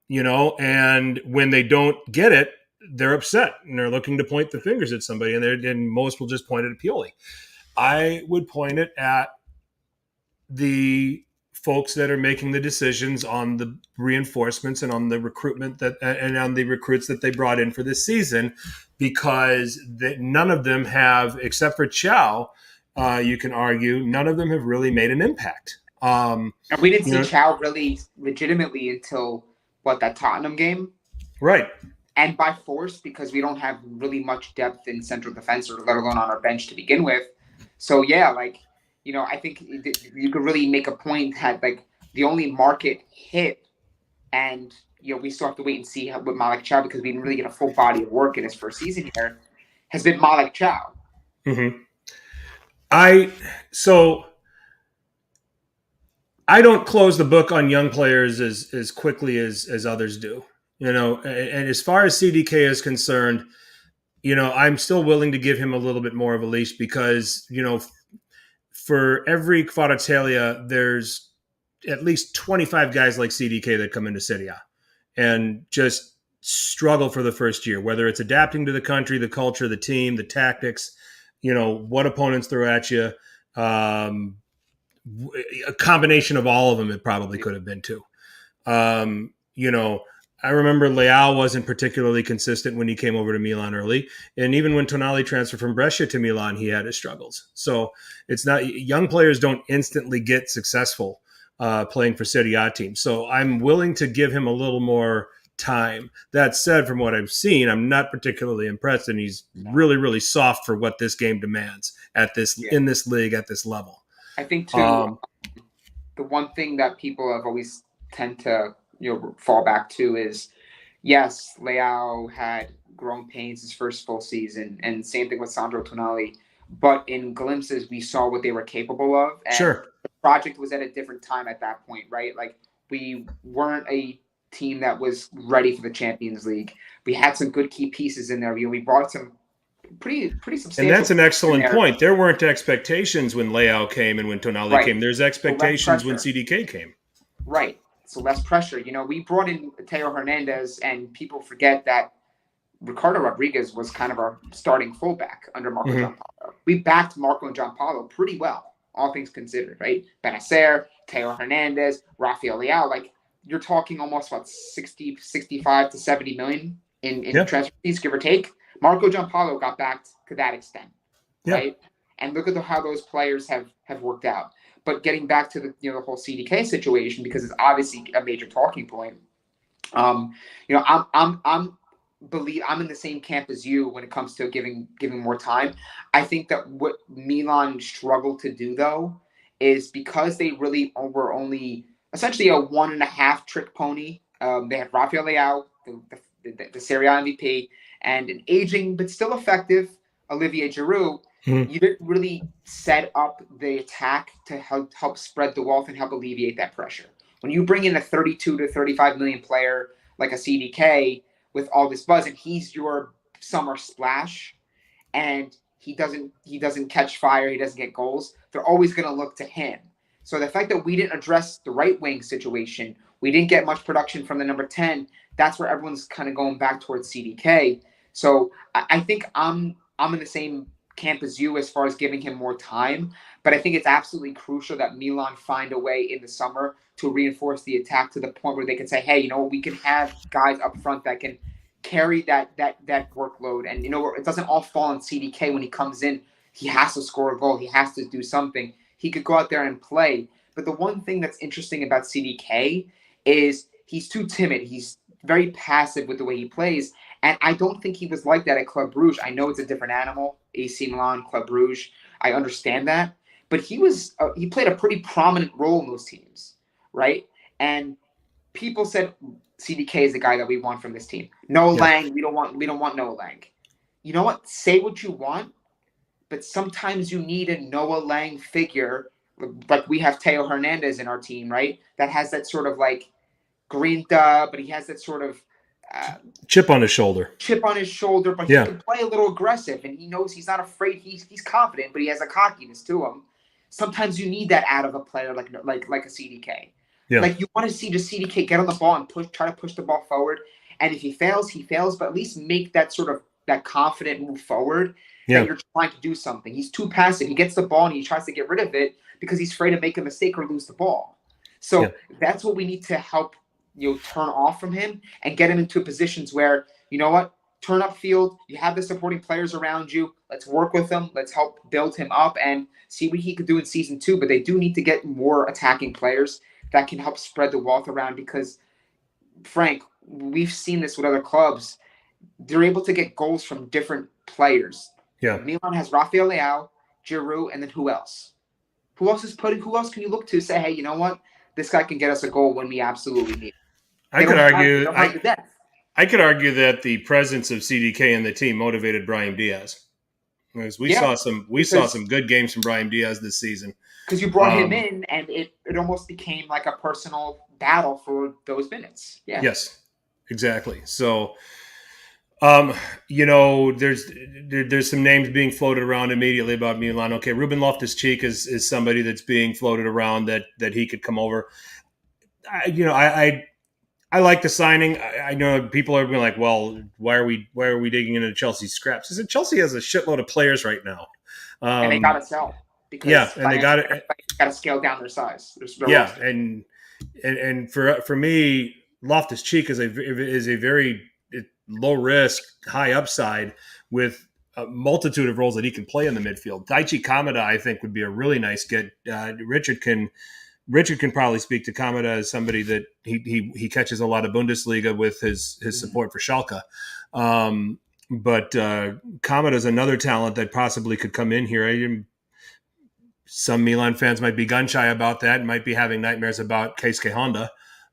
when they don't get it, they're upset and they're looking to point the fingers at somebody, and most will just point it at Pioli. I would point it at the folks that are making the decisions on the reinforcements and on the recruitment and on the recruits that they brought in for this season, because none of them have, except for Chow, you can argue, none of them have really made an impact. And we didn't see Chow really legitimately until that Tottenham game, right? And by force, because we don't have really much depth in central defense, or let alone on our bench to begin with. So I think you could really make a point that the only market hit, and we still have to wait and see with Malik Chow, because we didn't really get a full body of work in his first season here, has been Malik Chow. Mm-hmm. I don't close the book on young players as quickly as others do, and as far as CDK is concerned, I'm still willing to give him a little bit more of a leash, because, for every Kvaratskhelia, there's at least 25 guys like CDK that come into Serie A and just struggle for the first year, whether it's adapting to the country, the culture, the team, the tactics, what opponents throw at you. A combination of all of them, it probably could have been too. I remember Leao wasn't particularly consistent when he came over to Milan early. And even when Tonali transferred from Brescia to Milan, he had his struggles. So it's not, young players don't instantly get successful playing for Serie A teams. So I'm willing to give him a little more time. That said, from what I've seen, I'm not particularly impressed, and he's really, really soft for what this game demands in this league at this level. I think too, the one thing that people have always tend to fall back to is, yes, Leao had growing pains his first full season, and same thing with Sandro Tonali. But in glimpses, we saw what they were capable of. And sure, the project was at a different time at that point, right? We weren't a team that was ready for the Champions League. We had some good key pieces in there. We brought some pretty substantial. And that's an excellent point. There weren't expectations when Leao came and when Tonali came. There's expectations when CDK came. Right. So less pressure. We brought in Teo Hernandez, and people forget that Ricardo Rodriguez was kind of our starting fullback under Marco Mm-hmm. Giampaolo. We backed Marco and Giampaolo pretty well, all things considered, right? Benacer, Teo Hernandez, Rafael Leao, like you're talking almost about 60, 65 to 70 million in transfer fees, give or take. Marco Giampaolo got backed to that extent, right? And look at how those players have worked out. But getting back to the whole CDK situation, because it's obviously a major talking point. I'm in the same camp as you when it comes to giving more time. I think that what Milan struggled to do though is because they really were only essentially a 1.5 trick pony. They had Rafael Leao, the Serie A MVP, and an aging but still effective Olivier Giroud. Mm-hmm. You didn't really set up the attack to help spread the wealth and help alleviate that pressure. When you bring in a 32 to 35 million player like a CDK with all this buzz, and he's your summer splash, and he doesn't catch fire, he doesn't get goals, they're always going to look to him. So the fact that we didn't address the right wing situation, we didn't get much production from the number 10, that's where everyone's kind of going back towards CDK. So I think I'm in the same camp as you as far as giving him more time, but I think it's absolutely crucial that Milan find a way in the summer to reinforce the attack to the point where they can say, hey, we can have guys up front that can carry that workload, and it doesn't all fall on CDK when he comes in. He has to score a goal, he has to do something. He could go out there and play. But the one thing that's interesting about CDK is he's too timid. He's very passive with the way he plays. And I don't think he was like that at Club Brugge. I know it's a different animal, AC Milan, Club Brugge. I understand that. But he played a pretty prominent role in those teams, right? And people said CDK is the guy that we want from this team. Noah Lang, we don't want Noah Lang. You know what? Say what you want, but sometimes you need a Noah Lang figure, like we have Teo Hernandez in our team, right? That has that sort of like grinta, but he has that sort of chip on his shoulder, but he can play a little aggressive, and he knows he's not afraid. He's confident, but he has a cockiness to him. Sometimes you need that out of a player like a CDK. Yeah. Like you want to see just CDK get on the ball and try to push the ball forward. And if he fails, but at least make that sort of that confident move forward that you're trying to do something. He's too passive. He gets the ball and he tries to get rid of it because he's afraid to make a mistake or lose the ball. So that's what we need to help turn off from him and get him into positions where, turn up field, you have the supporting players around you. Let's work with him. Let's help build him up and see what he could do in season 2. But they do need to get more attacking players that can help spread the wealth around because, Frank, we've seen this with other clubs. They're able to get goals from different players. Yeah. Milan has Rafael Leao, Giroud, and then who else? Who else can you look to say, hey, you know what? This guy can get us a goal when we absolutely need it. I could argue that the presence of CDK in the team motivated Brahim Diaz. Because we saw some good games from Brahim Diaz this season. Because you brought him in, and it almost became like a personal battle for those minutes. Yeah. Yes, exactly. So, there's some names being floated around immediately about Milan. Okay, Ruben Loftus-Cheek is somebody that's being floated around that he could come over. I like the signing. I know people are being like, well, why are we digging into Chelsea's scraps? I said Chelsea has a shitload of players right now. And they got to sell. Because and they got to scale down their size. And for me, Loftus-Cheek is a very low risk, high upside with a multitude of roles that he can play in the midfield. Daichi Kamada, I think, would be a really nice get. Richard can probably speak to Kamada as somebody that he catches a lot of Bundesliga with his support for Schalke. But Kamada is another talent that possibly could come in here. Some Milan fans might be gun-shy about that, might be having nightmares about Keisuke Honda.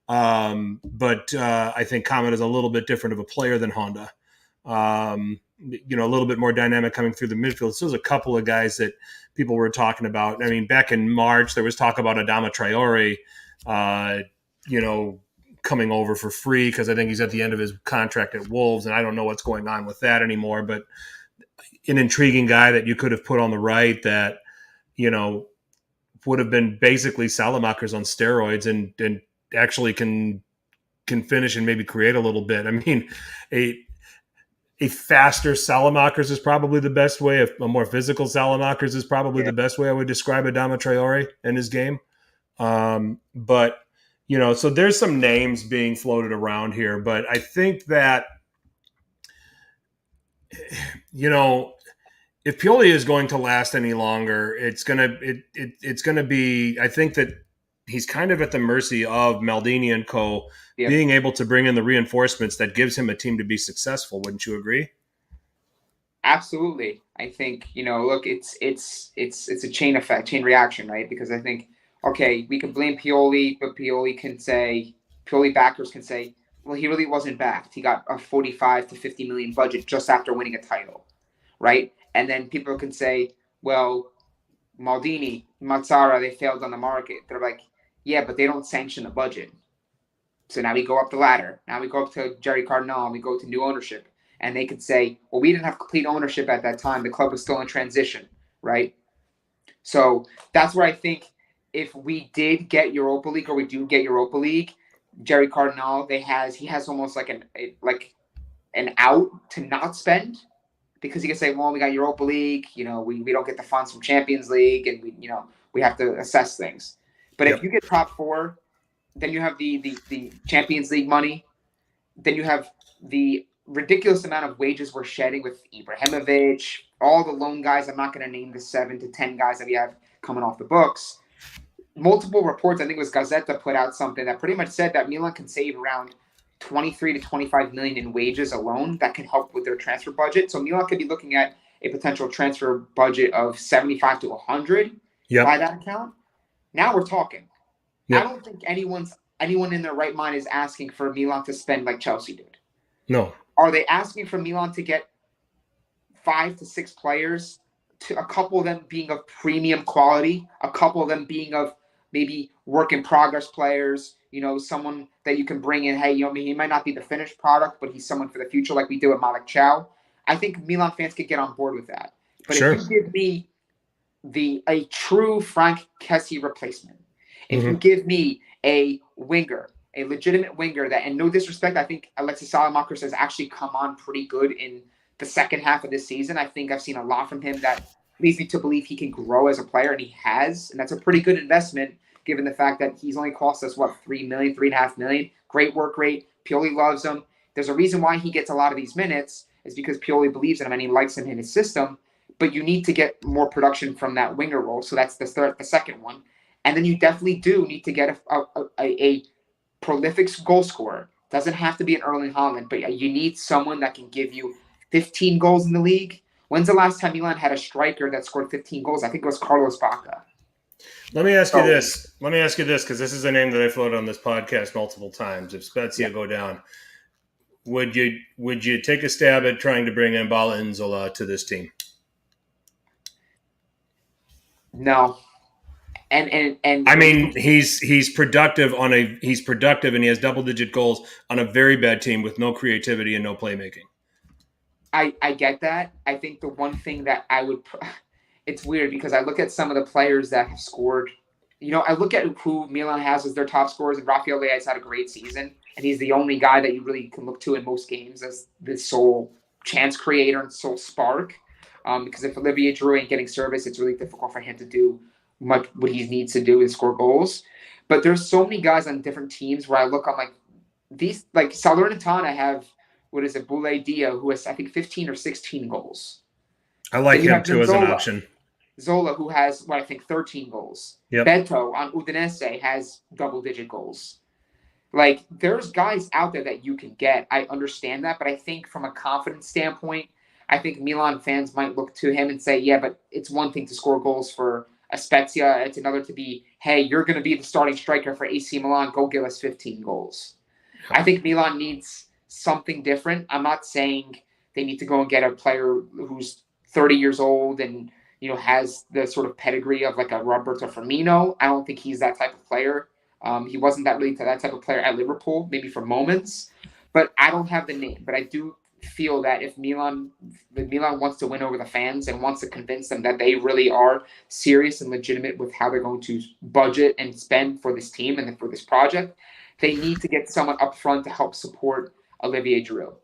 But I think Kamada is a little bit different of a player than Honda. A little bit more dynamic coming through the midfield. So there's a couple of guys that people were talking about. I mean, back in March, there was talk about Adama Traore, coming over for free because I think he's at the end of his contract at Wolves, and I don't know what's going on with that anymore. But an intriguing guy that you could have put on the right that, would have been basically Salamakers on steroids and actually can finish and maybe create a little bit. I mean, a faster Salamakers is probably the best way. A more physical Salamakers is probably the best way I would describe Adama Traore in his game. But, so there's some names being floated around here. But I think that, if Pioli is going to last any longer, it's gonna be. I think that he's kind of at the mercy of Maldini and co. being able to bring in the reinforcements that gives him a team to be successful. Wouldn't you agree? Absolutely. I think, look, it's a chain effect, chain reaction, right? Because I think, okay, we can blame Pioli, but Pioli backers can say, well, he really wasn't backed. He got a 45 to 50 million budget just after winning a title, right? And then people can say, well, Maldini, Mazzara, they failed on the market. They're like, yeah, but they don't sanction the budget. So now we go up the ladder. Now we go up to Jerry Cardinal and we go to new ownership. And they could say, well, we didn't have complete ownership at that time. The club was still in transition, right? So that's where I think if we did get Europa League, or we do get Europa League, Jerry Cardinal, he has almost like an out to not spend, because he can say, well, we got Europa League, we don't get the funds from Champions League, and we have to assess things. But if you get top four, then you have the Champions League money, then you have the ridiculous amount of wages we're shedding with Ibrahimovic, all the loan guys. I'm not going to name the 7 to 10 guys that we have coming off the books. Multiple reports, I think it was Gazzetta, put out something that pretty much said that Milan can save around 23 to 25 million in wages alone. That can help with their transfer budget. So Milan could be looking at a potential transfer budget of 75 to 100 by that account. Now we're talking. I don't think anyone in their right mind is asking for Milan to spend like Chelsea did. No. Are they asking for Milan to get 5 to 6 players, to a couple of them being of premium quality, a couple of them being of maybe work in progress players, someone that you can bring in, hey, he might not be the finished product, but he's someone for the future, like we do with Malik Chow. I think Milan fans could get on board with that. But if you give me a true Frank Kessie replacement, if you give me a winger, a legitimate winger that, and no disrespect, I think Alexis Salamakers has actually come on pretty good in the second half of this season. I think I've seen a lot from him that leads me to believe he can grow as a player, and he has. And that's a pretty good investment, given the fact that he's only cost us, $3.5 million. Great work rate. Pioli loves him. There's a reason why he gets a lot of these minutes, is because Pioli believes in him and he likes him in his system. But you need to get more production from that winger role. So that's the second one. And then you definitely do need to get a prolific goal scorer. Doesn't have to be an Erling Haaland, but you need someone that can give you 15 goals in the league. When's the last time Milan had a striker that scored 15 goals? I think it was Carlos Bacca. Let me ask you this, because this is a name that I floated on this podcast multiple times. If Spezia go down, would you take a stab at trying to bring in Bala Inzola to this team? No. And I mean, he's productive and he has double-digit goals on a very bad team with no creativity and no playmaking. I get that. I think the one thing that it's weird, because I look at some of the players that have scored. I look at who Milan has as their top scorers, and Rafael Lea's had a great season, and he's the only guy that you really can look to in most games as the sole chance creator and sole spark. Because if Olivier Giroud ain't getting service, it's really difficult for him to do much what he needs to do is score goals. But there's so many guys on different teams where I look, I'm like, these, like Salernitana have, Boulaye Dia, who has, I think, 15 or 16 goals. I like him too as an option. Zola, who has, 13 goals. Yep. Beto on Udinese has double-digit goals. Like, there's guys out there that you can get. I understand that, but I think from a confidence standpoint, I think Milan fans might look to him and say, yeah, but it's one thing to score goals for a Spezia. It's another to be, hey, you're going to be the starting striker for AC Milan. Go give us 15 goals. I think Milan needs something different. I'm not saying they need to go and get a player who's 30 years old and, has the sort of pedigree of like a Roberto Firmino. I don't think he's that type of player. He wasn't that type of player at Liverpool, maybe for moments. But I don't have the name. But I do feel that if Milan wants to win over the fans and wants to convince them that they really are serious and legitimate with how they're going to budget and spend for this team and for this project, they need to get someone up front to help support Olivier Giroud.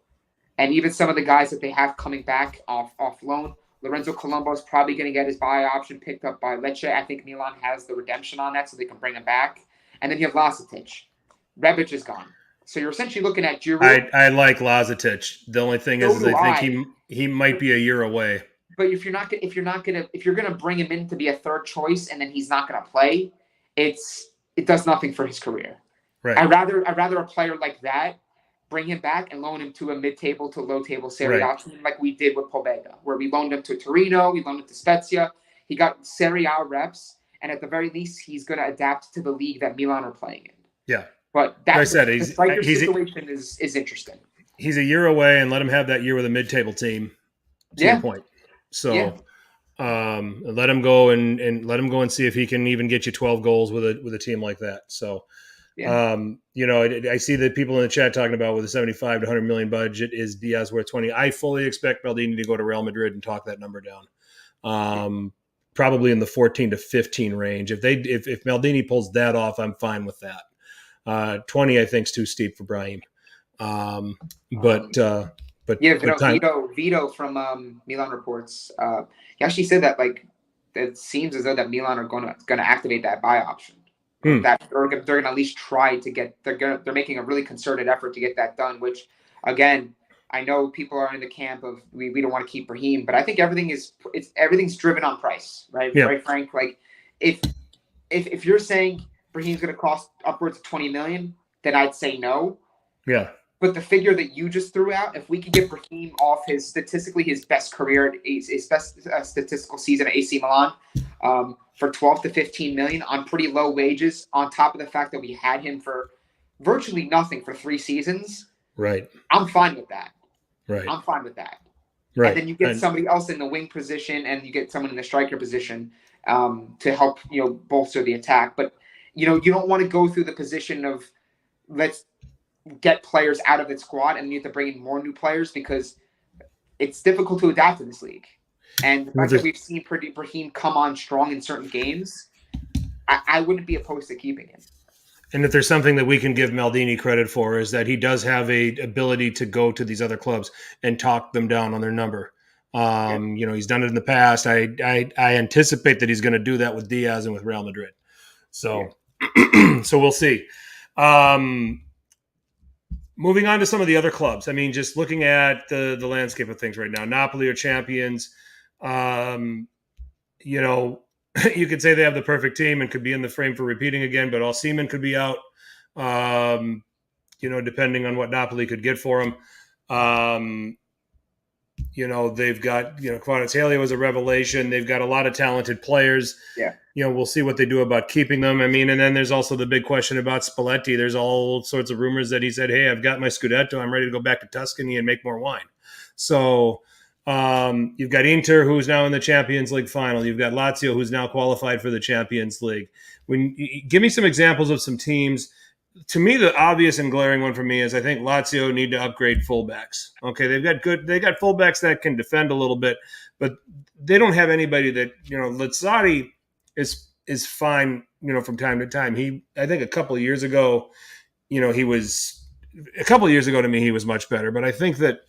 and even some of the guys that they have coming back off loan. Lorenzo Colombo is probably going to get his buy option picked up by Lecce. I think Milan has the redemption on that, so they can bring him back. And then you have Vlasic. Rebic is gone. So you're essentially looking at Giroud. I like Lazetic. The only thing is I think he might be a year away. But if you're gonna bring him in to be a third choice and then he's not gonna play, it does nothing for his career. Right. I'd rather a player like that bring him back and loan him to a mid-table to low-table Serie A team like we did with Pobega, where we loaned him to Torino, we loaned him to Spezia. He got Serie A reps, and at the very least, he's going to adapt to the league that Milan are playing in. Yeah. But that like I said, the situation is interesting. He's a year away, and let him have that year with a mid-table team. To your point. So let him go and see if he can even get you 12 goals with a team like that. So. Yeah. I see that people in the chat talking about with a 75 to 100 million budget is Diaz worth 20. I fully expect Maldini to go to Real Madrid and talk that number down. Probably in the 14 to 15 range. If Maldini pulls that off, I'm fine with that. 20 I think is too steep for Brahim. Vito from Milan reports. He actually said that it seems as though that Milan are going to activate that buy option. That they're going to at least try to get. They're making a really concerted effort to get that done. Which, again, I know people are in the camp of we don't want to keep Brahim, but I think everything's driven on price, right? Yeah. Right, Frank. Like if you're saying Brahim's going to cost upwards of 20 million, then I'd say no. Yeah. But the figure that you just threw out, if we could get Brahim off his best career, his best statistical season at AC Milan, for 12 to 15 million on pretty low wages, on top of the fact that we had him for virtually nothing for 3 seasons. Right. I'm fine with that. Right. I'm fine with that. Right. And then you get somebody else in the wing position, and you get someone in the striker position to help bolster the attack. But you don't want to go through the position of let's get players out of the squad and you have to bring in more new players because it's difficult to adapt in this league. And the fact that we've seen Brahim come on strong in certain games, I wouldn't be opposed to keeping him. And if there's something that we can give Maldini credit for is that he does have a ability to go to these other clubs and talk them down on their number. He's done it in the past. I anticipate that he's going to do that with Diaz and with Real Madrid. So, so we'll see. Moving on to some of the other clubs. I mean, just looking at the landscape of things right now. Napoli are champions. You could say they have the perfect team and could be in the frame for repeating again, but Osimhen could be out, depending on what Napoli could get for him. They've got, Kvaratskhelia was a revelation. They've got a lot of talented players. Yeah. We'll see what they do about keeping them. I mean, and then there's also the big question about Spalletti. There's all sorts of rumors that he said, hey, I've got my Scudetto. I'm ready to go back to Tuscany and make more wine. So you've got Inter, who's now in the Champions League final. You've got Lazio, who's now qualified for the Champions League. Give me some examples of some teams. To me, the obvious and glaring one for me is I think Lazio need to upgrade fullbacks. Okay, they got fullbacks that can defend a little bit, but they don't have anybody that, Lazzari is fine, from time to time. I think a couple of years ago to me, he was much better, but I think that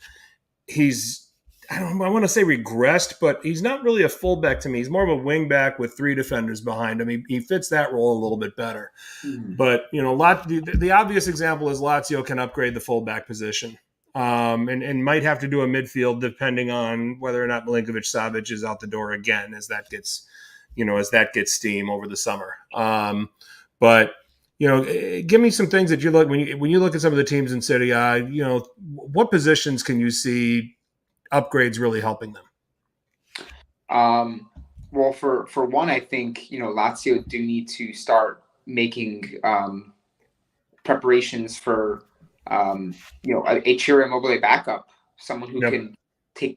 I want to say regressed, but he's not really a fullback to me. He's more of a wing back with 3 defenders behind him. He fits that role a little bit better. Mm-hmm. But, the obvious example is Lazio can upgrade the fullback position and might have to do a midfield depending on whether or not Milinkovic-Savic is out the door again as that gets steam over the summer. But give me some things that you look when you look at some of the teams in Serie A, what positions can you see upgrades really helping them? Well, for one, I think Lazio do need to start making preparations for a Ciro Immobile backup, someone who can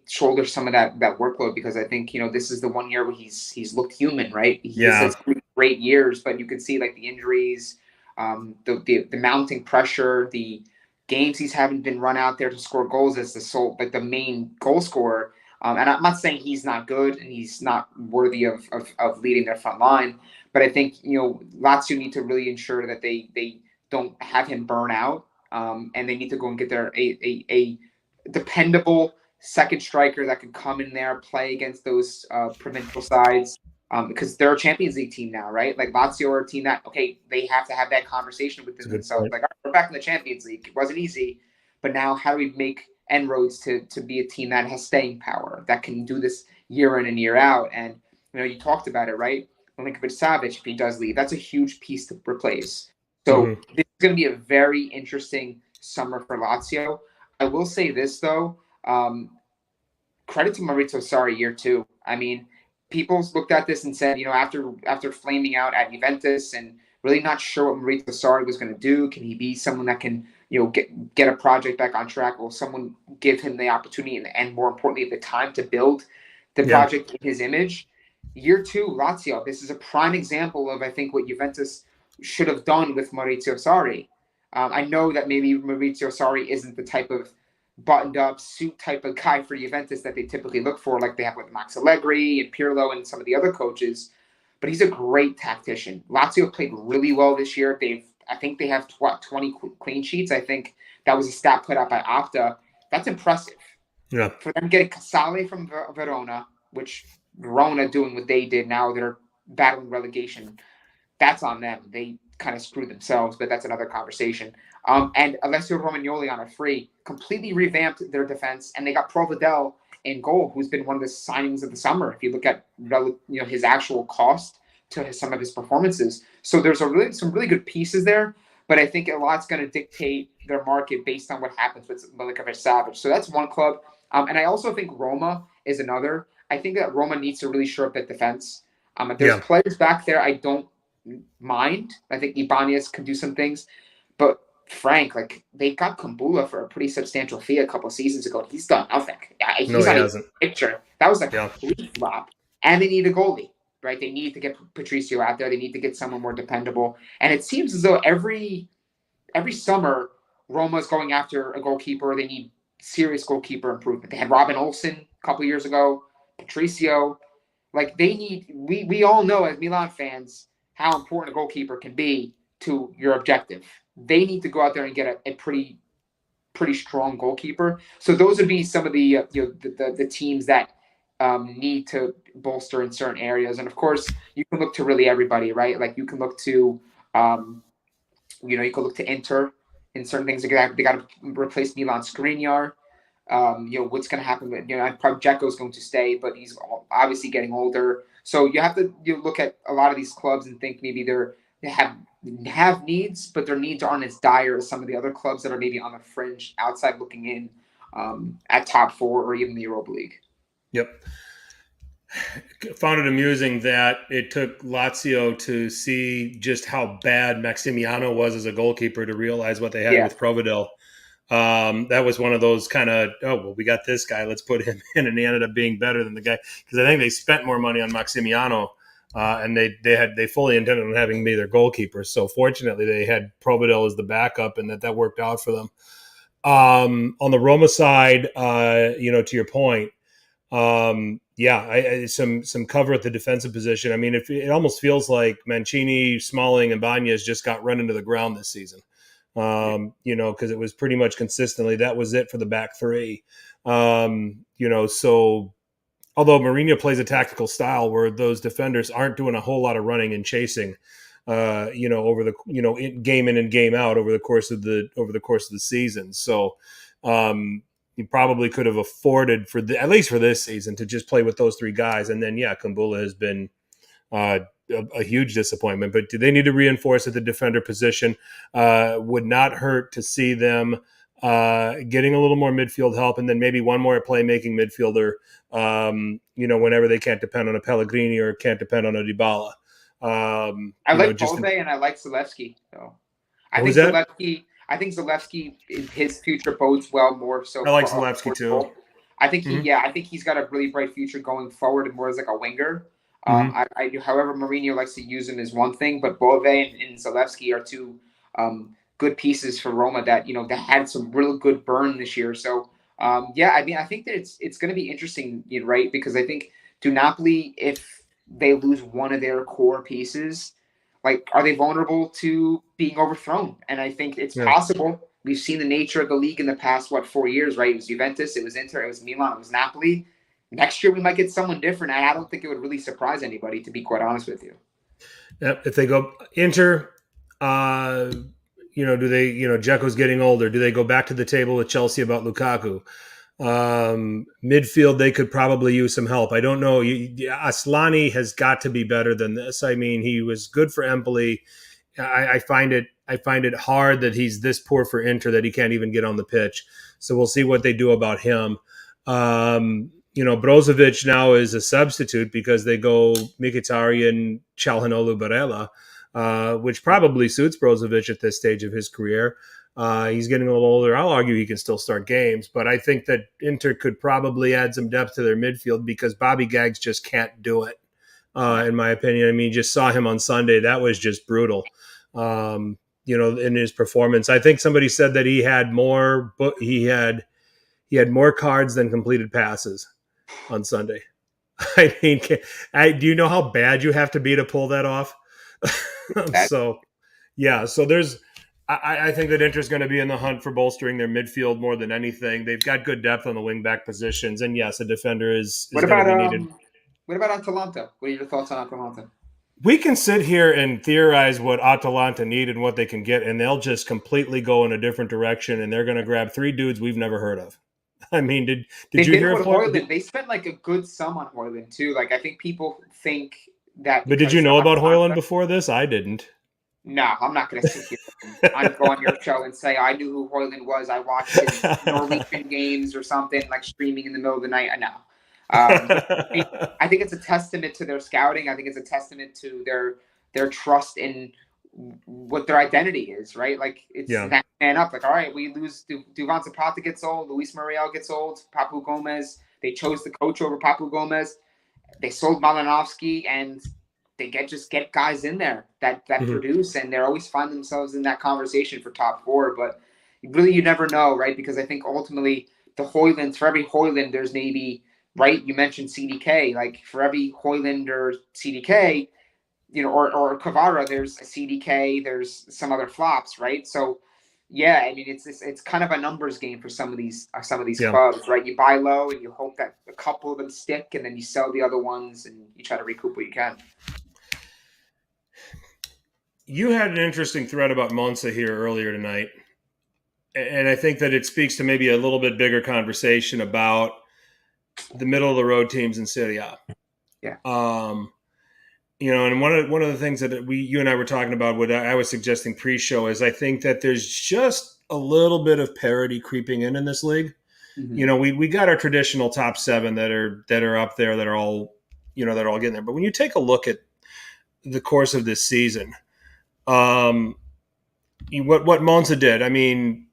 shoulder some of that workload, because I think this is the one year where he's looked human, right? He has 3 great years, but you can see the injuries, the mounting pressure, the games he's haven't been run out there to score goals as the main goal scorer. And I'm not saying he's not good and he's not worthy of leading their front line, but I think Lazio need to really ensure that they don't have him burn out, and they need to go and get a dependable second striker that could come in there, play against those provincial sides. Because they're a Champions League team now, right? Like Lazio are a team that, okay, they have to have that conversation with themselves. Like, all right, we're back in the Champions League. It wasn't easy, but now how do we make inroads to be a team that has staying power, that can do this year in and year out? And, you talked about it, right? Milinkovic-Savic, if he does leave, that's a huge piece to replace. So this is going to be a very interesting summer for Lazio. I will say this, though. Credit to Maurizio Sarri year 2. I mean, people looked at this and said, after flaming out at Juventus and really not sure what Maurizio Sarri was going to do, can he be someone that can, get a project back on track? Will someone give him the opportunity and more importantly, the time to build the project in his image? Year 2, Lazio, this is a prime example of, I think, what Juventus should have done with Maurizio Sarri. I know that maybe Maurizio Sarri isn't the type of buttoned-up suit type of guy for Juventus that they typically look for, like they have with Max Allegri and Pirlo and some of the other coaches. But he's a great tactician. Lazio played really well this year. I think they have 20 clean sheets. I think that was a stat put out by Opta. That's impressive. Yeah. For them getting Casale from Verona, which Verona doing what they did, now they're battling relegation. That's on them. They kind of screwed themselves, but that's another conversation. And Alessio Romagnoli on a free completely revamped their defense, and they got Provedel in goal, who's been one of the signings of the summer. If you look at his actual cost to some of his performances, so there's some really good pieces there. But I think a lot's going to dictate their market based on what happens with Milinkovic-Savic. So that's one club, and I also think Roma is another. I think that Roma needs to really shore up that defense. If there's players back there, I don't mind. I think Ibanez can do some things, but Frank, like, they got Kumbula for a pretty substantial fee a couple of seasons ago. He's done nothing. He's not even a picture. That was a complete flop. And they need a goalie, right? They need to get Patricio out there. They need to get someone more dependable. And it seems as though every summer, Roma's going after a goalkeeper. They need serious goalkeeper improvement. They had Robin Olsen a couple of years ago, Patricio. Like, they need, we all know as Milan fans how important a goalkeeper can be to your objective. They need to go out there and get a pretty strong goalkeeper. So those would be some of the the teams that need to bolster in certain areas. And of course, you can look to really everybody, right? Like, you can look to you can look to Inter in certain things. They got to replace Milan Skriniar. What's going to happen with, probably Dzeko's going to stay, but he's obviously getting older. So you have to look at a lot of these clubs and think maybe they have needs, but their needs aren't as dire as some of the other clubs that are maybe on the fringe outside looking in at top 4 or even the Europa League. Yep. Found it amusing that it took Lazio to see just how bad Maximiano was as a goalkeeper to realize what they had with Provedel. That was one of those kind of, we got this guy, let's put him in, and he ended up being better than the guy, because I think they spent more money on Maximiano, and they fully intended on having him be their goalkeeper. So fortunately, they had Provedel as the backup, and that worked out for them. On the Roma side, to your point, some cover at the defensive position. I mean, it almost feels like Mancini, Smalling, and Ibanez just got run into the ground this season. Because it was pretty much consistently, that was it for the back three. So although Mourinho plays a tactical style where those defenders aren't doing a whole lot of running and chasing, over the, game in and game out over the course of the season. So, you probably could have afforded at least for this season to just play with those three guys. And then, Kumbula has been, a huge disappointment, but do they need to reinforce at the defender position? Would not hurt to see them getting a little more midfield help, and then maybe one more playmaking midfielder, whenever they can't depend on a Pellegrini or can't depend on a Dybala. I like Bove and I like Zalewski. So I think Zalewski, his future bodes well more so. I like Zalewski too. I think I think he's got a really bright future going forward and more as like a winger. However, Mourinho likes to use him as one thing, but Bove and Zalewski are two good pieces for Roma that that had some real good burn this year. So I think that it's going to be interesting, right? Because I think Napoli, if they lose one of their core pieces, like, are they vulnerable to being overthrown? And I think it's possible we've seen the nature of the league in the past, 4 years, right? It was Juventus, it was Inter, it was Milan, it was Napoli. Next year we might get someone different, and I don't think it would really surprise anybody, to be quite honest with you. If they go Inter, do they, Dzeko's getting older. Do they go back to the table with Chelsea about Lukaku? Midfield, they could probably use some help. I don't know. Aslani has got to be better than this. I mean, he was good for Empoli. I find it hard that he's this poor for Inter that he can't even get on the pitch. So we'll see what they do about him. Brozovic now is a substitute because they go Mkhitaryan and Calhanoglu Barella, which probably suits Brozovic at this stage of his career. He's getting a little older. I'll argue he can still start games, but I think that Inter could probably add some depth to their midfield because Bobby Gaggs just can't do it, in my opinion. I mean, you just saw him on Sunday. That was just brutal, in his performance. I think somebody said that he had more cards than completed passes on Sunday. I mean, do you know how bad you have to be to pull that off? So there's – I think that Inter's going to be in the hunt for bolstering their midfield more than anything. They've got good depth on the wing-back positions, and yes, a defender is going to be needed. What about Atalanta? What are your thoughts on Atalanta? We can sit here and theorize what Atalanta need and what they can get, and they'll just completely go in a different direction, and they're going to grab 3 dudes we've never heard of. I mean, did you hear of Højlund? They spent like a good sum on Højlund too. Like I think people think that. But did you know about Højlund before this? I didn't. No, I'm not going to sit here and go on your show and say I knew who Højlund was. I watched his Norwegian games or something, like streaming in the middle of the night. No. I think it's a testament to their scouting. I think it's a testament to their trust in what their identity is, right? Like it's that man up. Like, all right, we lose. Duvan Zapata gets old. Luis Muriel gets old. Papu Gomez. They chose the coach over Papu Gomez. They sold Malinovsky, and they get guys in there that produce, and they always find themselves in that conversation for top 4. But really, you never know, right? Because I think ultimately the Højlunds, for every Højlund, there's maybe, right? You mentioned CDK. Like for every Højlund or CDK, or Kvara, there's a CDK, there's some other flops, right? So, yeah, I mean, it's kind of a numbers game for some of these clubs, right? You buy low and you hope that a couple of them stick, and then you sell the other ones and you try to recoup what you can. You had an interesting thread about Monza here earlier tonight, and I think that it speaks to maybe a little bit bigger conversation about the middle of the road teams in Serie A. Yeah. And one of the things that you and I were talking about, what I was suggesting pre-show, is I think that there's just a little bit of parity creeping in this league. Mm-hmm. We got our traditional top 7 that are up there, that are all getting there. But when you take a look at the course of this season, what Monza did, I mean,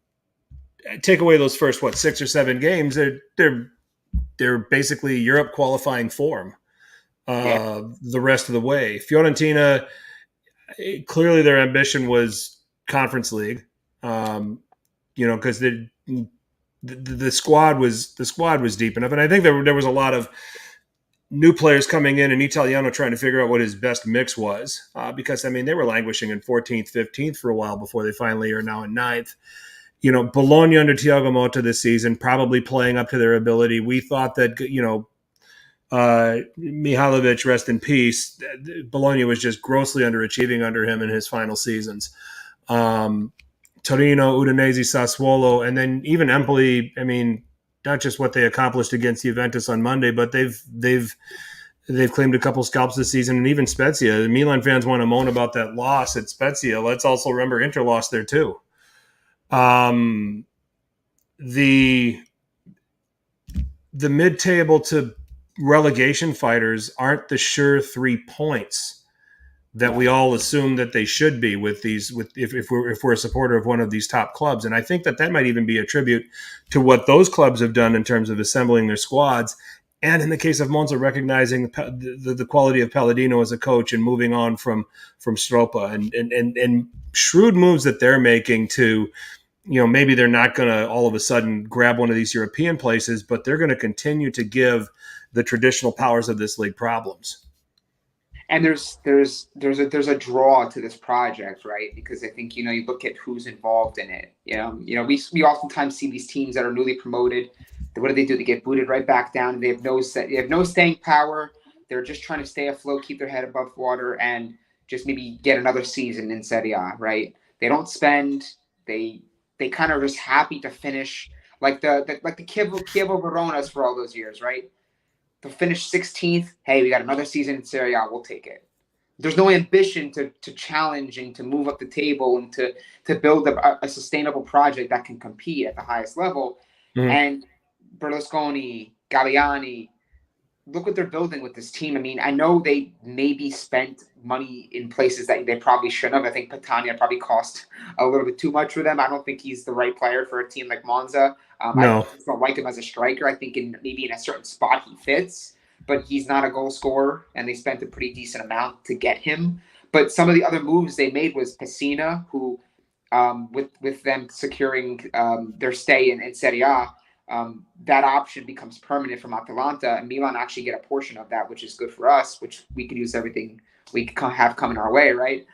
take away those first 6 or 7 games, they're basically Europe qualifying form. The rest of the way. Fiorentina, clearly their ambition was Conference League, because the squad was deep enough, and I think there was a lot of new players coming in, and Italiano trying to figure out what his best mix was, because I mean they were languishing in 14th, 15th for a while before they finally are now in 9th. Bologna under Thiago Motta this season, probably playing up to their ability. We thought that Mihajlovic, rest in peace. Bologna was just grossly underachieving under him in his final seasons. Torino, Udinese, Sassuolo, and then even Empoli. I mean, not just what they accomplished against Juventus on Monday, but they've claimed a couple scalps this season, and even Spezia. The Milan fans want to moan about that loss at Spezia. Let's also remember Inter lost there too. The mid-table to relegation fighters aren't the sure 3 points that we all assume that they should be if we're a supporter of one of these top clubs. And I think that might even be a tribute to what those clubs have done in terms of assembling their squads. And in the case of Monza, recognizing the quality of Palladino as a coach and moving on from Stropa and shrewd moves that they're making to, maybe they're not going to all of a sudden grab one of these European places, but they're going to continue to give the traditional powers of this league problems. And there's a draw to this project, right? Because I think you look at who's involved in it. We oftentimes see these teams that are newly promoted. What do? They get booted right back down. They have no staying power. They're just trying to stay afloat, keep their head above water, and just maybe get another season in Serie A, right? They don't spend. They kind of just happy to finish like the Chievo Veronas for all those years, right? To finish 16th, hey, we got another season in Serie A, we'll take it. There's no ambition to challenge and to move up the table and to build a sustainable project that can compete at the highest level. Mm-hmm. And Berlusconi, Galliani, look what they're building with this team. I mean, I know they maybe spent money in places that they probably shouldn't have. I think Patania probably cost a little bit too much for them. I don't think he's the right player for a team like Monza. No. I don't like him as a striker. I think maybe in a certain spot he fits, but he's not a goal scorer, and they spent a pretty decent amount to get him. But some of the other moves they made was Pessina, who with them securing their stay in Serie A, that option becomes permanent from Atalanta, and Milan actually get a portion of that, which is good for us, which we could use everything we have coming our way, right?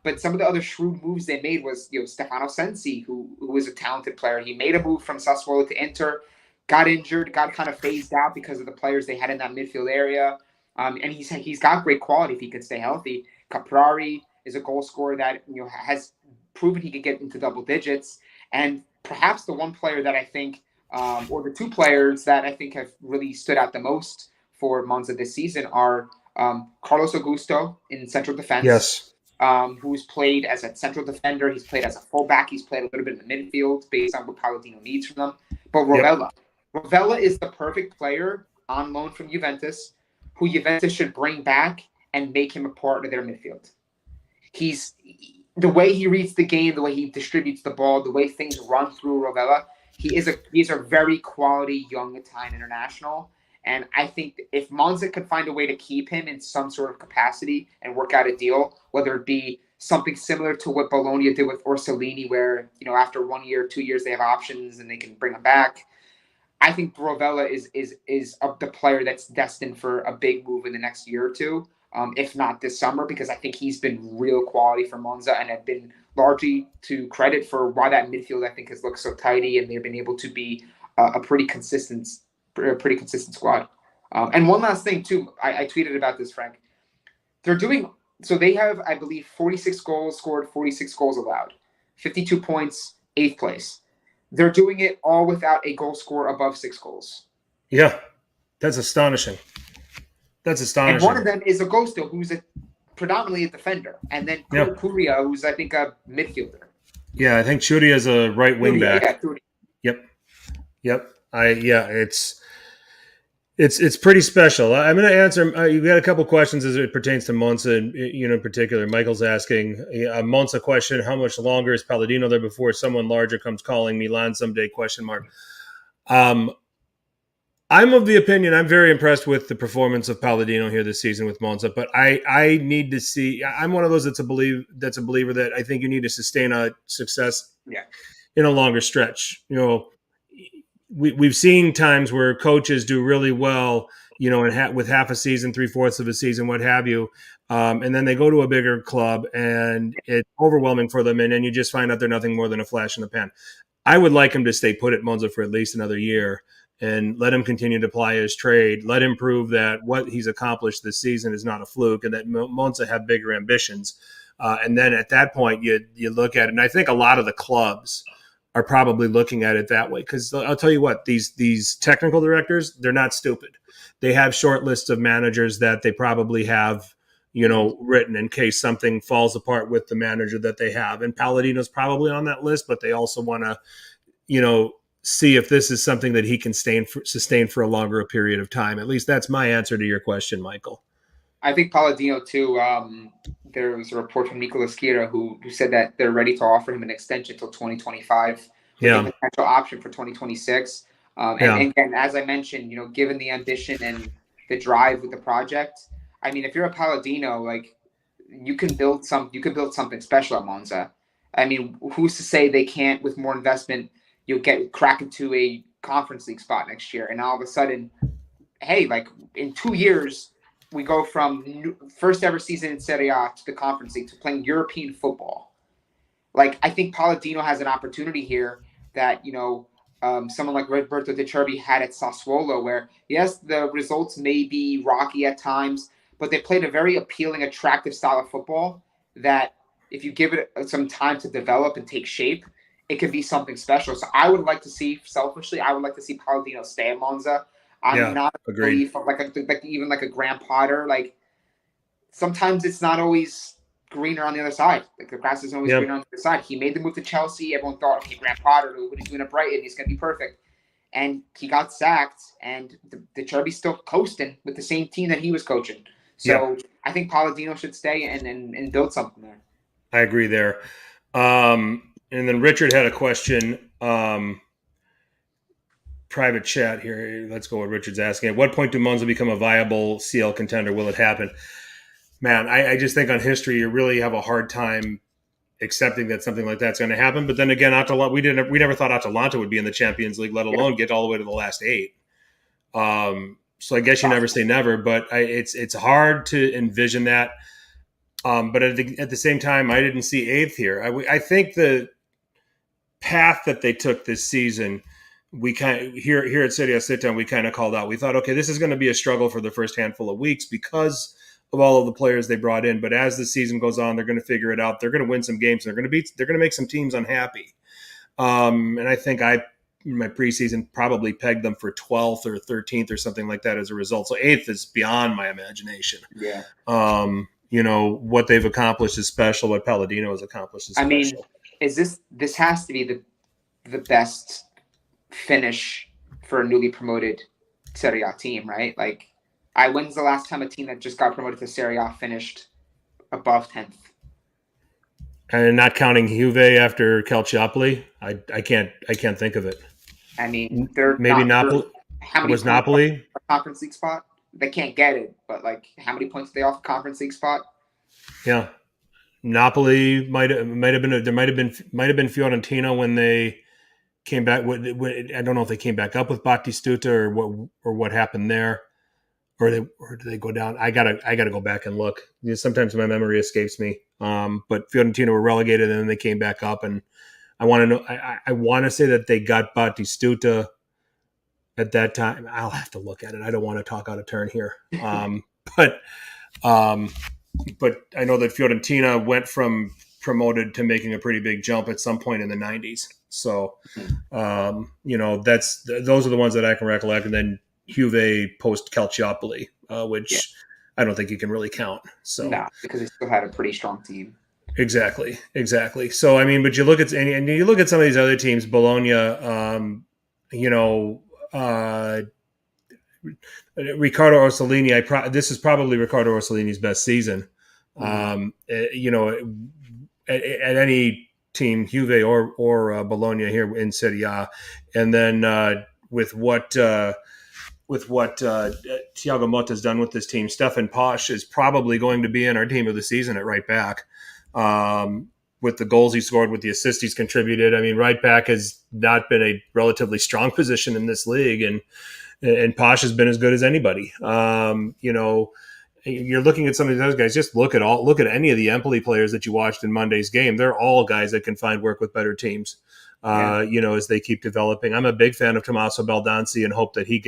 But some of the other shrewd moves they made was, Stefano Sensi, who was a talented player. He made a move from Sassuolo to Inter, got injured, got kind of phased out because of the players they had in that midfield area. And he's got great quality if he could stay healthy. Caprari is a goal scorer that has proven he could get into double digits. And perhaps the one player that I think, or the two players that I think have really stood out the most for Monza this season are Carlos Augusto in central defense. Yes. Who's played as a central defender. He's played as a fullback. He's played a little bit in the midfield based on what Palladino needs from them. But Rovella is the perfect player on loan from Juventus, who Juventus should bring back and make him a part of their midfield. He's the way he reads the game, the way he distributes the ball, the way things run through Rovella. He's a very quality young Italian international. And I think if Monza could find a way to keep him in some sort of capacity and work out a deal, whether it be something similar to what Bologna did with Orsolini, where, after 1 year, 2 years, they have options and they can bring him back. I think Rovella is the player that's destined for a big move in the next year or two, if not this summer, because I think he's been real quality for Monza and have been largely to credit for why that midfield, I think, has looked so tidy and they've been able to be a pretty consistent squad. And one last thing, too, I tweeted about this, Frank. They have, I believe, 46 goals scored, 46 goals allowed, 52 points, 8th place. They're doing it all without a goal score above 6 goals. Yeah, that's astonishing. And one of them is Agosto, who's predominantly a defender, and then Curia, who's, I think, a midfielder. Yeah, I think Curia is a right wing back. Yeah, Yep. It's pretty special. I'm going to answer. You've got a couple questions as it pertains to Monza, in particular. Michael's asking a Monza question: how much longer is Palladino there before someone larger comes calling Milan someday? ? I'm of the opinion. I'm very impressed with the performance of Palladino here this season with Monza, but I need to see. I'm one of those that's a believer that I think you need to sustain a success in a longer stretch. We've seen times where coaches do really well, with half a season, 3/4 of a season, what have you. And then they go to a bigger club and it's overwhelming for them. And then you just find out they're nothing more than a flash in the pan. I would like him to stay put at Monza for at least another year and let him continue to ply his trade. Let him prove that what he's accomplished this season is not a fluke and that Monza have bigger ambitions. And then at that point, you look at it. And I think a lot of the clubs are probably looking at it that way. Because I'll tell you what, these technical directors, they're not stupid. They have short lists of managers that they probably have, written in case something falls apart with the manager that they have. And Palladino's probably on that list, but they also want to, see if this is something that he can sustain for a longer period of time. At least that's my answer to your question, Michael. I think Palladino, too, there was a report from Nicola Schira who said that they're ready to offer him an extension until 2025 with a potential option for 2026. And again, as I mentioned, given the ambition and the drive with the project, I mean, if you're a Palladino, like you can build something special at Monza. I mean, who's to say they can't, with more investment, you'll crack into a Conference League spot next year, and all of a sudden, hey, like in 2 years, we go from first ever season in Serie A to the Conference League to playing European football. Like, I think Palladino has an opportunity here that, someone like Roberto De Cervi had at Sassuolo, where, yes, the results may be rocky at times, but they played a very appealing, attractive style of football that if you give it some time to develop and take shape, it could be something special. So I would like to see, selfishly, I would like to see Palladino stay at Monza. I'm Yeah, not a agreed. belief of even like a Graham Potter. Like, sometimes it's not always greener on the other side. Like, the grass isn't always Yeah. greener on the other side. He made the move to Chelsea. Everyone thought, okay, Graham Potter, what he's doing at Brighton, he's going to be perfect. And he got sacked, and the Cherby's still coasting with the same team that he was coaching. So I think Palladino should stay and build something there. I agree there. And then Richard had a question. Private chat here. Let's go what Richard's asking. At what point do Monza become a viable CL contender? Will it happen? Man, I just think on history, you really have a hard time accepting that something like that's going to happen. But then again, we never thought Atalanta would be in the Champions League, let alone get all the way to the last 8. So I guess you never say never, but it's hard to envision that. But at the same time, I didn't see 8th here. I think the path that they took this season, we kind of here at Serie Sit Down, we kind of called out. We thought, okay, this is going to be a struggle for the first handful of weeks because of all of the players they brought in. But as the season goes on, they're going to figure it out. They're going to win some games. They're going to make some teams unhappy. And I think in my preseason probably pegged them for 12th or 13th or something like that as a result. So 8th is beyond my imagination. Yeah. What they've accomplished is special. What Palladino has accomplished is special. I mean, this has to be the best finish for a newly promoted Serie A team, right? Like, when's the last time a team that just got promoted to Serie A finished above 10th? And not counting Juve after Calcio, I can't think of it. I mean, they're maybe Napoli. How many was Napoli a Conference League spot? They can't get it, but like, how many points are they off a Conference League spot? Yeah, Napoli might have been. There might have been Fiorentina when they came back. I don't know if they came back up with Batistuta or what happened there, or did they go down? I gotta go back and look. Sometimes my memory escapes me. But Fiorentina were relegated and then they came back up, and I want to know. I want to say that they got Batistuta at that time. I'll have to look at it. I don't want to talk out of turn here. But I know that Fiorentina went from promoted to making a pretty big jump at some point in the 90s. So, those are the ones that I can recollect. And then Juve post Calciopoli, which I don't think you can really count. So no, because they still had a pretty strong team. Exactly. So, I mean, but you look at some of these other teams, Bologna, Riccardo Orsolini. This is probably Riccardo Orsolini's best season. At any team, Juve or Bologna here in Serie A, and then with what Thiago Motta has done with this team, Stefan Posch is probably going to be in our team of the season at right back. With the goals he scored, with the assists he's contributed. I mean, right back has not been a relatively strong position in this league, and Posch has been as good as anybody. You're looking at some of these other guys. Just look at any of the Empoli players that you watched in Monday's game. They're all guys that can find work with better teams. As they keep developing. I'm a big fan of Tommaso Baldanzi and hope that he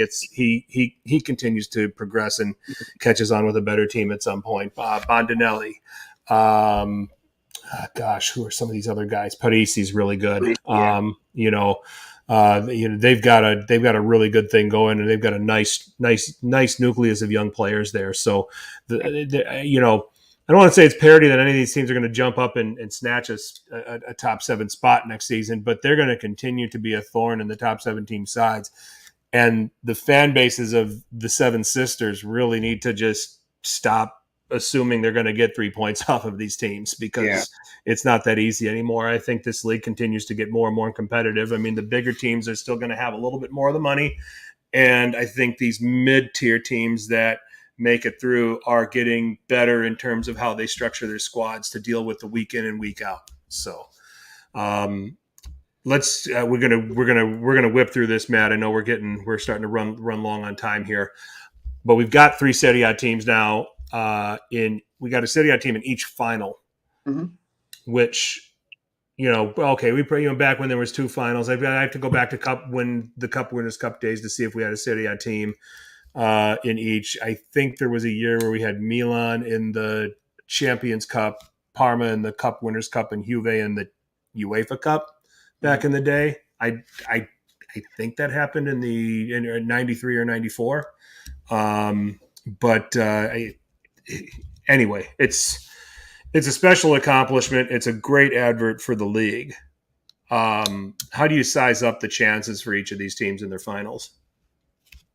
continues to progress and catches on with a better team at some point. Bondinelli. Who are some of these other guys? Parisi's really good. They've got a really good thing going, and they've got a nice nucleus of young players there. So, I don't want to say it's parity that any of these teams are going to jump up and snatch a top 7 spot next season, but they're going to continue to be a thorn in the top 7 team sides. And the fan bases of the Seven Sisters really need to just stop assuming they're going to get 3 points off of these teams, because it's not that easy anymore. I think this league continues to get more and more competitive. I mean, the bigger teams are still going to have a little bit more of the money. And I think these mid-tier teams that make it through are getting better in terms of how they structure their squads to deal with the week in and week out. So we're gonna whip through this, Matt. I know we're starting to run long on time here. but we've got 3 Serie A teams now. We got a Serie A team in each final, which, okay, back when there was 2 finals. I have to go back to the Cup Winners' Cup days to see if we had a Serie A team in each. I think there was a year where we had Milan in the Champions Cup, Parma in the Cup Winners' Cup, and Juve in the UEFA Cup back in the day. I think that happened in 93 or 94. Anyway, it's a special accomplishment. It's a great advert for the league. How do you size up the chances for each of these teams in their finals?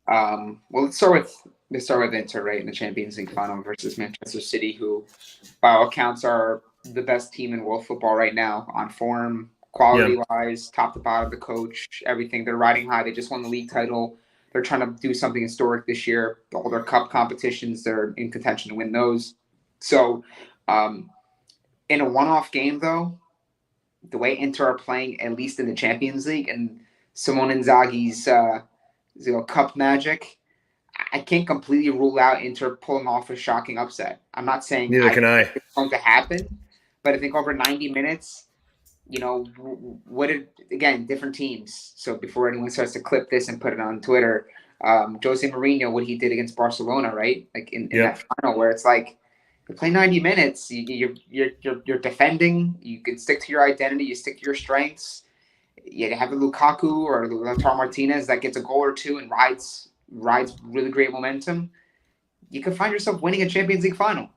Well, let's start with Inter, right, in the Champions League final versus Manchester City, who, by all accounts, are the best team in world football right now on form, quality-wise, top to bottom, the coach, everything. They're riding high. They just won the league title. They're trying to do something historic this year. All their cup competitions, they're in contention to win those. So, in a one-off game, though, the way Inter are playing, at least in the Champions League, and Simone Inzaghi's cup magic, I can't completely rule out Inter pulling off a shocking upset. I'm not saying neither can I. It's going to happen, but I think over 90 minutes, different teams. So before anyone starts to clip this and put it on Twitter, Jose Mourinho, what he did against Barcelona, right? Like in that final, where it's like you play 90 minutes, you're defending, you can stick to your identity, you stick to your strengths. You have a Lukaku or Lautaro Martinez that gets a goal or two and rides really great momentum. You can find yourself winning a Champions League final.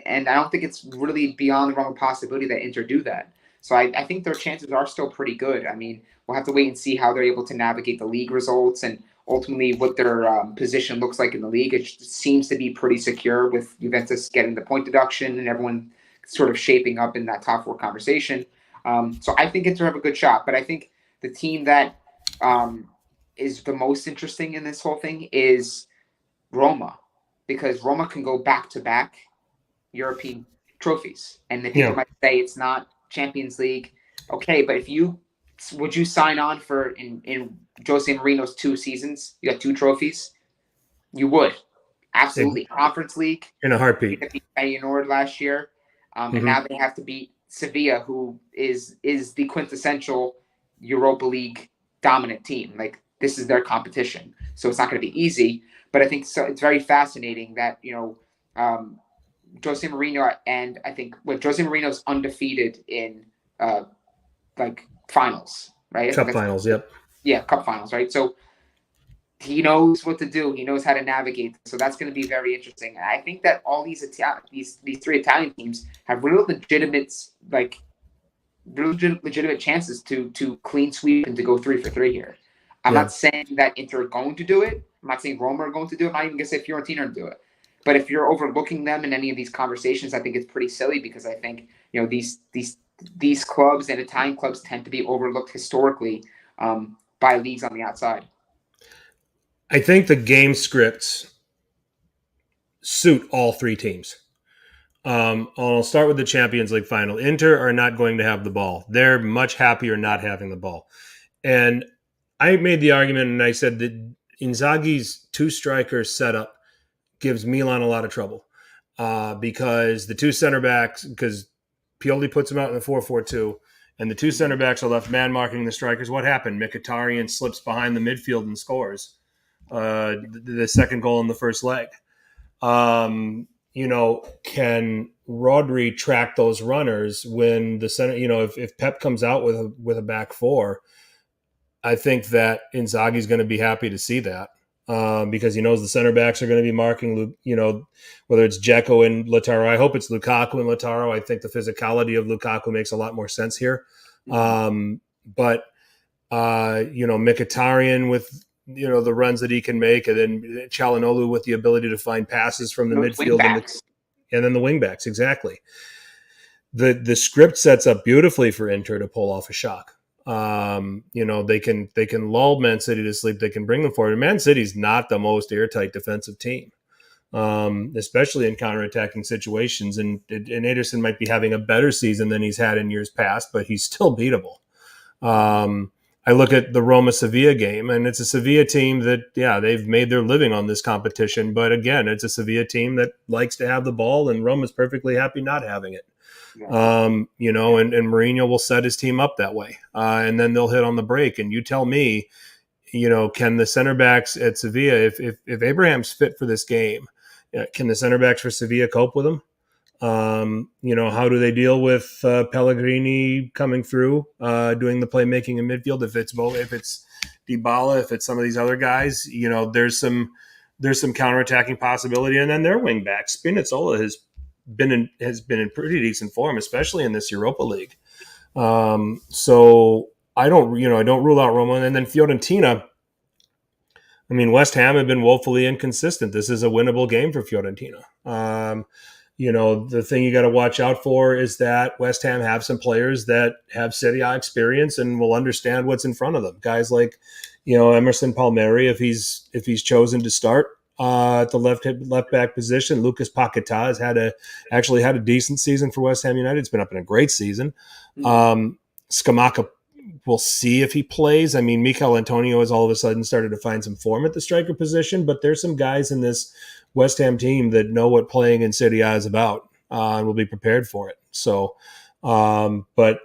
And I don't think it's really beyond the realm of possibility that Inter do that. So I think their chances are still pretty good. I mean, we'll have to wait and see how they're able to navigate the league results and ultimately what their position looks like in the league. It seems to be pretty secure with Juventus getting the point deduction and everyone sort of shaping up in that top 4 conversation. So I think Inter have a good shot. But I think the team that is the most interesting in this whole thing is Roma, because Roma can go back-to-back European trophies. And the people might say it's not Champions League. Okay, but would you sign on for in Jose Mourinho's 2 seasons? You got 2 trophies? You would. Absolutely. Conference League. In a heartbeat. They beat Feyenoord last year. And now they have to beat Sevilla, who is the quintessential Europa League dominant team. Like, this is their competition. So it's not going to be easy. But I think it's very fascinating that, Jose Mourinho, and I think Jose Mourinho's undefeated in finals, right? Cup finals, yep. Yeah, cup finals, right? So he knows what to do. He knows how to navigate. So that's going to be very interesting. And I think that all these 3 Italian teams have real legitimate chances to clean sweep and to go 3 for 3 here. I'm not saying that Inter are going to do it. I'm not saying Roma are going to do it. I'm not even going to say Fiorentina are going to do it. But if you're overlooking them in any of these conversations, I think it's pretty silly, because I think these clubs and Italian clubs tend to be overlooked historically by leagues on the outside. I think the game scripts suit all 3 teams. I'll start with the Champions League final. Inter are not going to have the ball. They're much happier not having the ball. And I made the argument, and I said that Inzaghi's 2 striker setup gives Milan a lot of trouble because the 2 center backs, because Pioli puts them out in the 4-4-2, and the 2 center backs are left man marking the strikers. What happened? Mkhitaryan slips behind the midfield and scores the second goal in the first leg. Can Rodri track those runners when the center? If Pep comes out with a back 4, I think that Inzaghi's going to be happy to see that. Because he knows the center backs are going to be marking, whether it's Dzeko and Lautaro. I hope it's Lukaku and Lautaro. I think the physicality of Lukaku makes a lot more sense here. But Mkhitaryan with, the runs that he can make, and then Çalhanoğlu with the ability to find passes from the midfield and then the wing backs. Exactly. The script sets up beautifully for Inter to pull off a shock. They can lull Man City to sleep. They can bring them forward. And Man City's not the most airtight defensive team, especially in counterattacking situations. And Ederson might be having a better season than he's had in years past, but he's still beatable. I look at the Roma Sevilla game, and it's a Sevilla team that, yeah, they've made their living on this competition. But again, it's a Sevilla team that likes to have the ball, and Roma's perfectly happy not having it. And Mourinho will set his team up that way. And then they'll hit on the break. And you tell me, can the center backs at Sevilla, if Abraham's fit for this game, can the center backs for Sevilla cope with him? How do they deal with Pellegrini coming through, doing the playmaking in midfield? If it's Dybala, if it's some of these other guys, there's some counterattacking possibility. And then their wing back Spinazzola has been in pretty decent form, especially in this Europa League. So I don't rule out Roma. And then Fiorentina, I mean, West Ham have been woefully inconsistent. This is a winnable game for Fiorentina. The thing you got to watch out for is that West Ham have some players that have Serie A experience and will understand what's in front of them. Guys like, Emerson Palmieri, if he's chosen to start at the left back position. Lucas Paquetá has actually had a decent season for West Ham United. It's been up in a great season. Scamacca, we'll see if he plays. I mean, Mikel Antonio has all of a sudden started to find some form at the striker position, but there's some guys in this West Ham team that know what playing in Serie A is about and will be prepared for it. So, but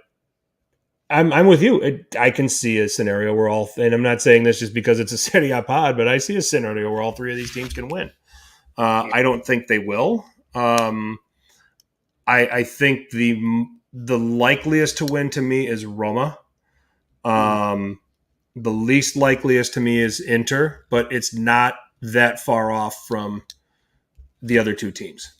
I'm with you. I can see a scenario where and I'm not saying this just because it's a Serie A pod, but I see a scenario where all three of these teams can win. I don't think they will. I think the likeliest to win to me is Roma. The least likeliest to me is Inter, but it's not that far off from the other two teams.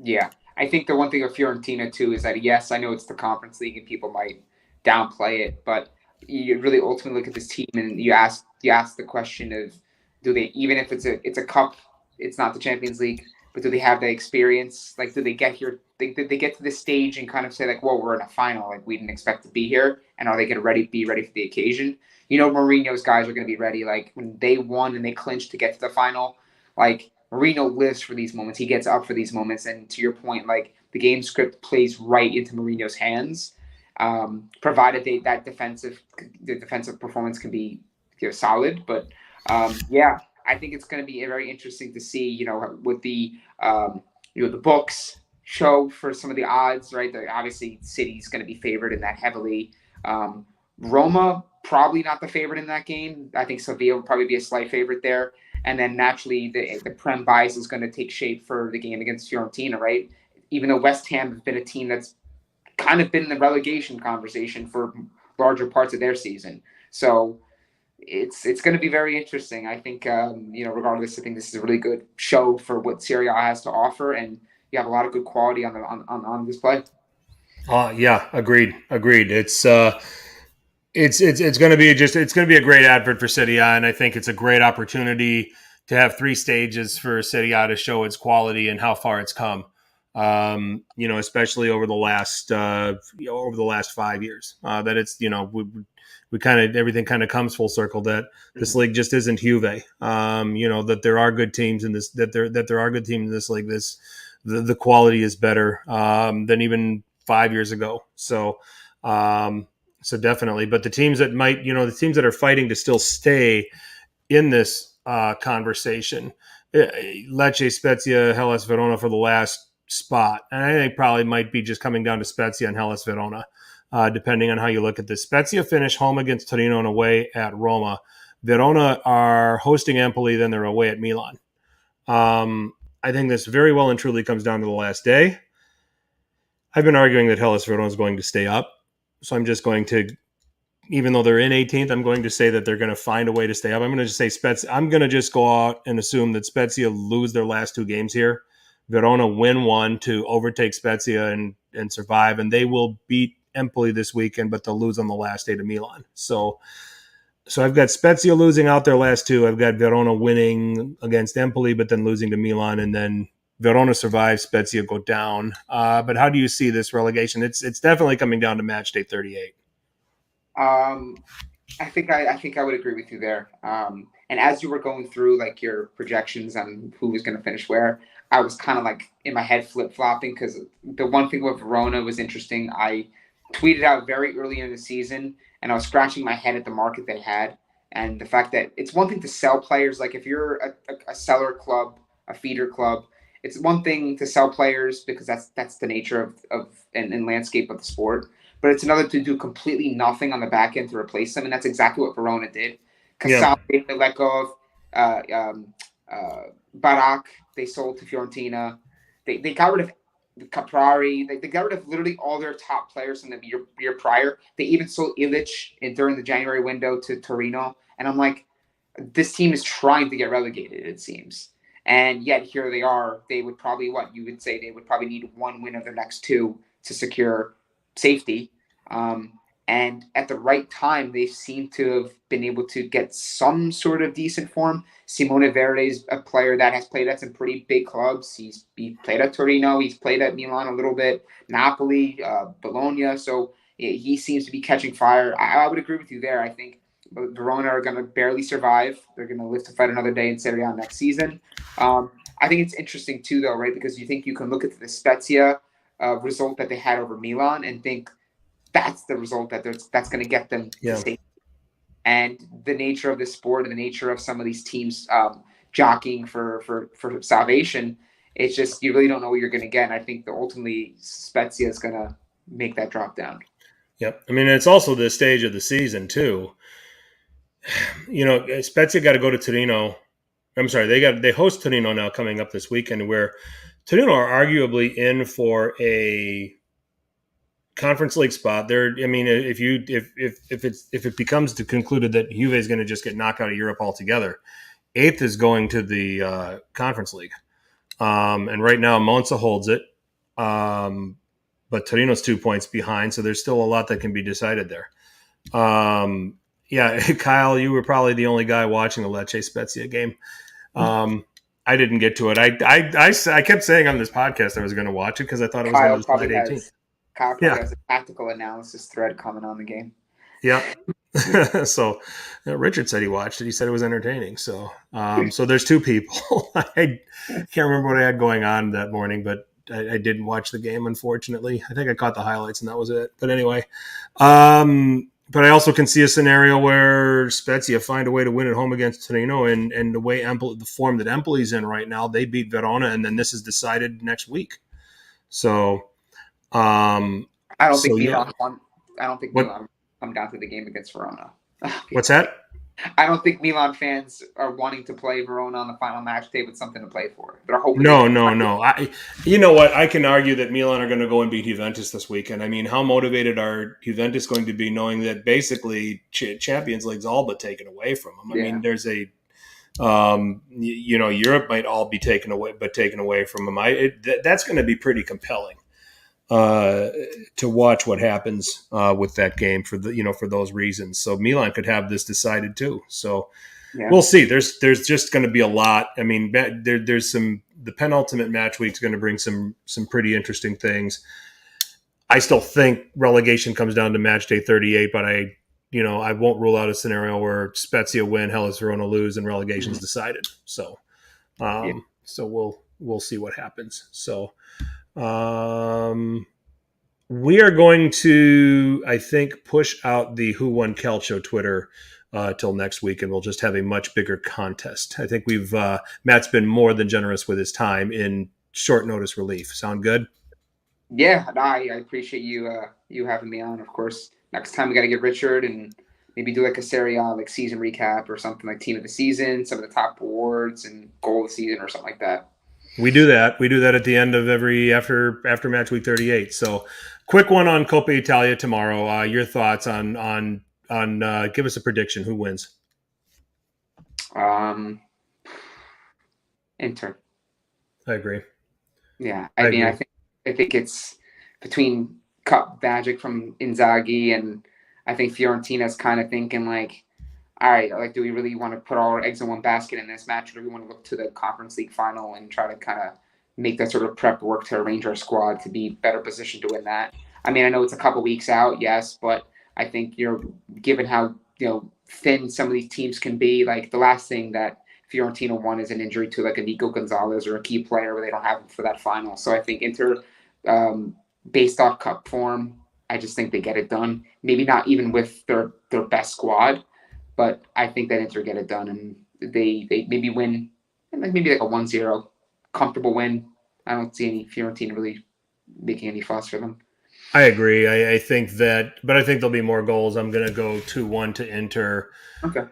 Yeah. I think the one thing of Fiorentina too is that, yes, I know it's the Conference League and people might downplay it, but you really ultimately look at this team and you ask the question of, do they, even if it's a cup, it's not the Champions League, but do they have the experience? Like, do they get here? Did they get to this stage and kind of say like, "Whoa, we're in a final. Like, we didn't expect to be here," and are they going to be ready for the occasion? Mourinho's guys are going to be ready. Like when they won and they clinched to get to the final, like Mourinho lives for these moments. He gets up for these moments. And to your point, like the game script plays right into Mourinho's hands, provided the defensive performance can be solid. But I think it's going to be very interesting to see, with the the books show for some of the odds, right? Obviously, City's going to be favored in that heavily. Roma probably not the favorite in that game. I think Sevilla will probably be a slight favorite there. And then naturally, the Prem bias is going to take shape for the game against Fiorentina, right? Even though West Ham has been a team that's kind of been in the relegation conversation for larger parts of their season. So it's going to be very interesting. I think, regardless, I think this is a really good show for what Serie A has to offer. And you have a lot of good quality on display. Yeah, agreed. It's going to be a great advert for Serie A, and I think it's a great opportunity to have three stages for Serie A to show its quality and how far it's come. Especially over the last 5 years. That it's we kind of everything kind of comes full circle. That this league just isn't Juve. That there are good teams in this. That there are good teams in this league. The quality is better than even 5 years ago. So definitely. But the teams that the teams that are fighting to still stay in this conversation, Lecce, Spezia, Hellas Verona for the last spot. And I think probably might be just coming down to Spezia and Hellas Verona, depending on how you look at this. Spezia finish home against Torino and away at Roma. Verona are hosting Empoli, then they're away at Milan. I think this very well and truly comes down to the last day. I've been arguing that Hellas Verona is going to stay up. So I'm just going to, even though they're in 18th, I'm going to say that they're going to find a way to stay up. I'm going to just say Spezia. I'm going to just go out and assume that Spezia lose their last two games here. Verona win one to overtake Spezia and survive, and they will beat Empoli this weekend, but they'll lose on the last day to Milan. So I've got Spezia losing out their last two. I've got Verona winning against Empoli, but then losing to Milan, and then Verona survives, Spezia go down. But how do you see this relegation? It's definitely coming down to match day 38. I think I would agree with you there. And as you were going through like your projections on who was going to finish where, I was kind of like in my head flip flopping because the one thing with Verona was interesting. I tweeted out very early in the season, and I was scratching my head at the market they had. And the fact that it's one thing to sell players, like if you're a seller club, a feeder club, it's one thing to sell players because that's the nature of and landscape of the sport. But it's another to do completely nothing on the back end to replace them, and that's exactly what Verona did. Yeah. Casale, they let go of Barak. They sold to Fiorentina. They got rid of Caprari. They got rid of literally all their top players from the year prior. They even sold Illich during the January window to Torino. And I'm like, this team is trying to get relegated, it seems. And yet here they are. They would probably, you would say they would probably need one win of their next two to secure safety. And at the right time, they seem to have been able to get some sort of decent form. Simone Verde is a player that has played at some pretty big clubs. He played at Torino. He's played at Milan a little bit, Napoli, Bologna. So he seems to be catching fire. I would agree with you there. I think Verona are going to barely survive. They're going to live to fight another day in Serie A next season. I think it's interesting too, though, right? Because you think you can look at the Spezia result that they had over Milan and think that's the result that's going to get them to safety. And the nature of this sport and the nature of some of these teams jockeying for salvation, it's just you really don't know what you're going to get. And I think that ultimately Spezia is going to make that drop down. Yep. I mean, it's also the stage of the season too. You know, Spezia got to go to Torino. I'm sorry, they host Torino now coming up this weekend, where Torino are arguably in for a Conference League spot. I mean, if it becomes concluded that Juve is going to just get knocked out of Europe altogether, 8th is going to the Conference League, and right now Monza holds it, but Torino's 2 points behind, so there's still a lot that can be decided there. Yeah, Kyle, you were probably the only guy watching the Lecce Spezia game. I didn't get to it. I kept saying on this podcast I was going to watch it because I thought it was going to slide 18. Kyle probably has a tactical analysis thread coming on the game. Yeah. So Richard said he watched it. He said it was entertaining. So so there's two people. I can't remember what I had going on that morning, but I didn't watch the game, unfortunately. I think I caught the highlights and that was it. But anyway, but I also can see a scenario where Spezia find a way to win at home against Torino, and the way the form that Empoli's in right now, they beat Verona, and then this is decided next week. So I don't think Milan come down to the game against Verona. What's that? I don't think Milan fans are wanting to play Verona on the final match day with something to play for. They're hoping. No. You know what? I can argue that Milan are going to go and beat Juventus this weekend. I mean, how motivated are Juventus going to be knowing that basically Champions League's all but taken away from them? I mean, there's a, Europe might all be taken away from them. That's going to be pretty compelling. To watch what happens with that game for those reasons. So Milan could have this decided too. So we'll see. There's just going to be a lot. I mean, there's the penultimate match week is going to bring some pretty interesting things. I still think relegation comes down to match day 38, but I won't rule out a scenario where Spezia win, Hellas Verona lose, and relegation's decided. So, so we'll see what happens. So. We are going to, I think, push out the Who Won Calcio Twitter till next week, and we'll just have a much bigger contest. I think Matt's been more than generous with his time in short notice relief. Sound good? Yeah, I appreciate you having me on. Of course, next time we got to get Richard and maybe do like a Serie A season recap or something like team of the season, some of the top awards and goal of the season or something like that. We do that. We do that at the end of after match week 38. So, quick one on Coppa Italia tomorrow. Your thoughts on give us a prediction. Who wins? Inter. I agree. Yeah, I think it's between Cup magic from Inzaghi, and I think Fiorentina's kind of thinking like, all right, like, do we really want to put all our eggs in one basket in this match, or do we want to look to the Conference League final and try to kind of make that sort of prep work to arrange our squad to be better positioned to win that? I mean, I know it's a couple weeks out, yes, but I think, given how, thin some of these teams can be, like the last thing that Fiorentina won is an injury to like a Nico Gonzalez or a key player where they don't have him for that final. So I think Inter, based off cup form, I just think they get it done. Maybe not even with their best squad, but I think that Inter get it done, and they maybe win, maybe like a 1-0 comfortable win. I don't see any Fiorentina really making any fuss for them. I agree. I think that, but I think there'll be more goals. I'm going to go 2-1 to Inter. Okay.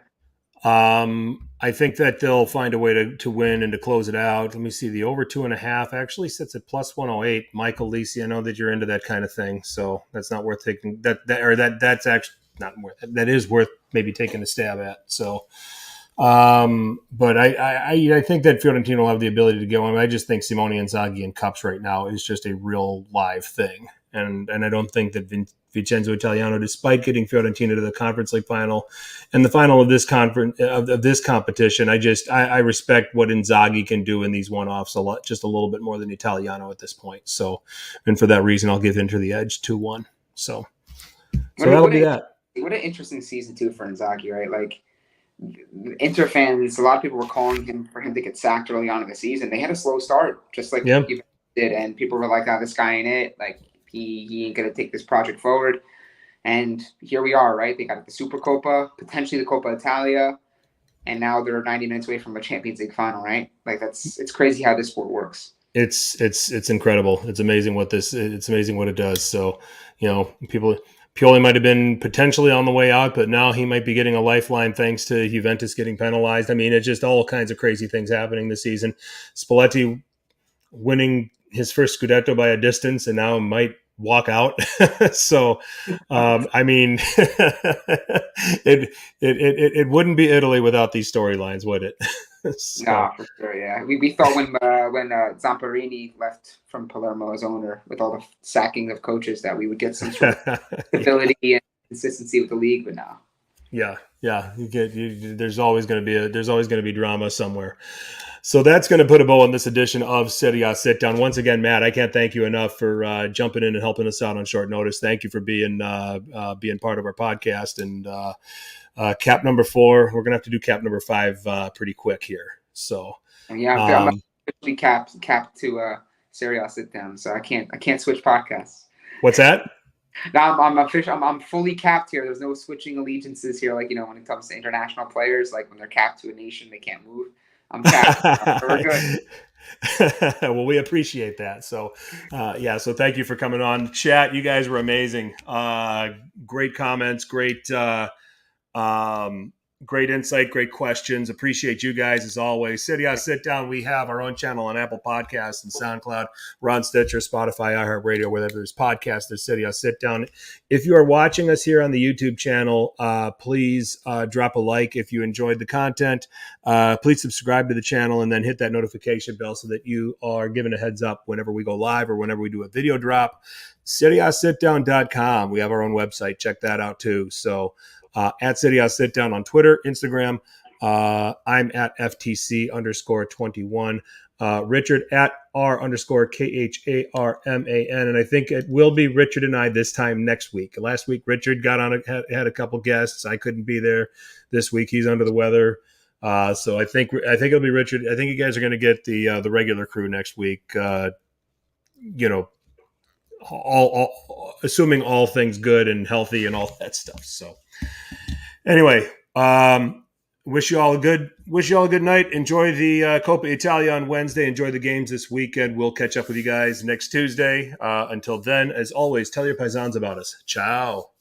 I think that they'll find a way to win and to close it out. Let me see. The over 2.5 actually sits at plus 108. Michael Lisi, I know that you're into that kind of thing, so that's not worth taking. That's actually not worth. That is worth maybe taking a stab at. So, but I think that Fiorentina will have the ability to go. I just think Simone Inzaghi in cups right now is just a real live thing, and I don't think that Vincenzo Italiano, despite getting Fiorentina to the Conference League final and the final of this competition, I respect what Inzaghi can do in these one-offs just a little bit more than Italiano at this point. So, and for that reason, I'll give Inter the edge 2-1. So that'll be that. What an interesting season too for Inzaghi, right? Like Inter fans, a lot of people were calling for him to get sacked early on in the season. They had a slow start, just like Juventus did, and people were like, "Oh, this guy ain't it. Like he ain't gonna take this project forward." And here we are, right? They got the Supercoppa, potentially the Coppa Italia, and now they're 90 minutes away from a Champions League final, right? Like it's crazy how this sport works. It's incredible. It's amazing what it does. So, Pioli might have been potentially on the way out, but now he might be getting a lifeline thanks to Juventus getting penalized. I mean, it's just all kinds of crazy things happening this season. Spalletti winning his first Scudetto by a distance and now might walk out. So, I mean, it wouldn't be Italy without these storylines, would it? So. No, for sure, yeah. We thought when Zamparini left from Palermo as owner with all the sacking of coaches that we would get some sort of stability and consistency with the league, but no. Yeah. There's always going to be drama somewhere. So that's going to put a bow on this edition of Serie Sit Down. Once again, Matt, I can't thank you enough for jumping in and helping us out on short notice. Thank you for being part of our podcast. And cap number 4, we're going to have to do cap number 5 pretty quick here. So yeah, I'm officially capped to Serie Sit Down, so I can't switch podcasts. What's that? No, I'm fully capped here. There's no switching allegiances here. Like, when it comes to international players, like when they're capped to a nation, they can't move. I'm capped. We're good. Well, we appreciate that. So, so thank you for coming on. Chat, you guys were amazing. Great comments, great insight, great questions. Appreciate you guys as always. Serie Sit Down. We have our own channel on Apple Podcasts and SoundCloud. We're on Stitcher, Spotify, iHeartRadio, wherever there's podcasts, there's Serie Sit Down. If you are watching us here on the YouTube channel, please drop a like if you enjoyed the content. Please subscribe to the channel and then hit that notification bell so that you are given a heads up whenever we go live or whenever we do a video drop. SerieSitDown.com. We have our own website. Check that out too. So, at Serie Sit Down on Twitter, Instagram. I'm at FTC_21. Richard at R_KHARMAN. And I think it will be Richard and I this time next week. Last week, Richard got on, had a couple guests. I couldn't be there this week. He's under the weather. So I think it'll be Richard. I think you guys are going to get the regular crew next week. All assuming all things good and healthy and all that stuff. So anyway, wish you all a good night. Enjoy the Coppa Italia on Wednesday. Enjoy the games this weekend. We'll catch up with you guys next Tuesday. Until then, as always, tell your paisans about us. Ciao.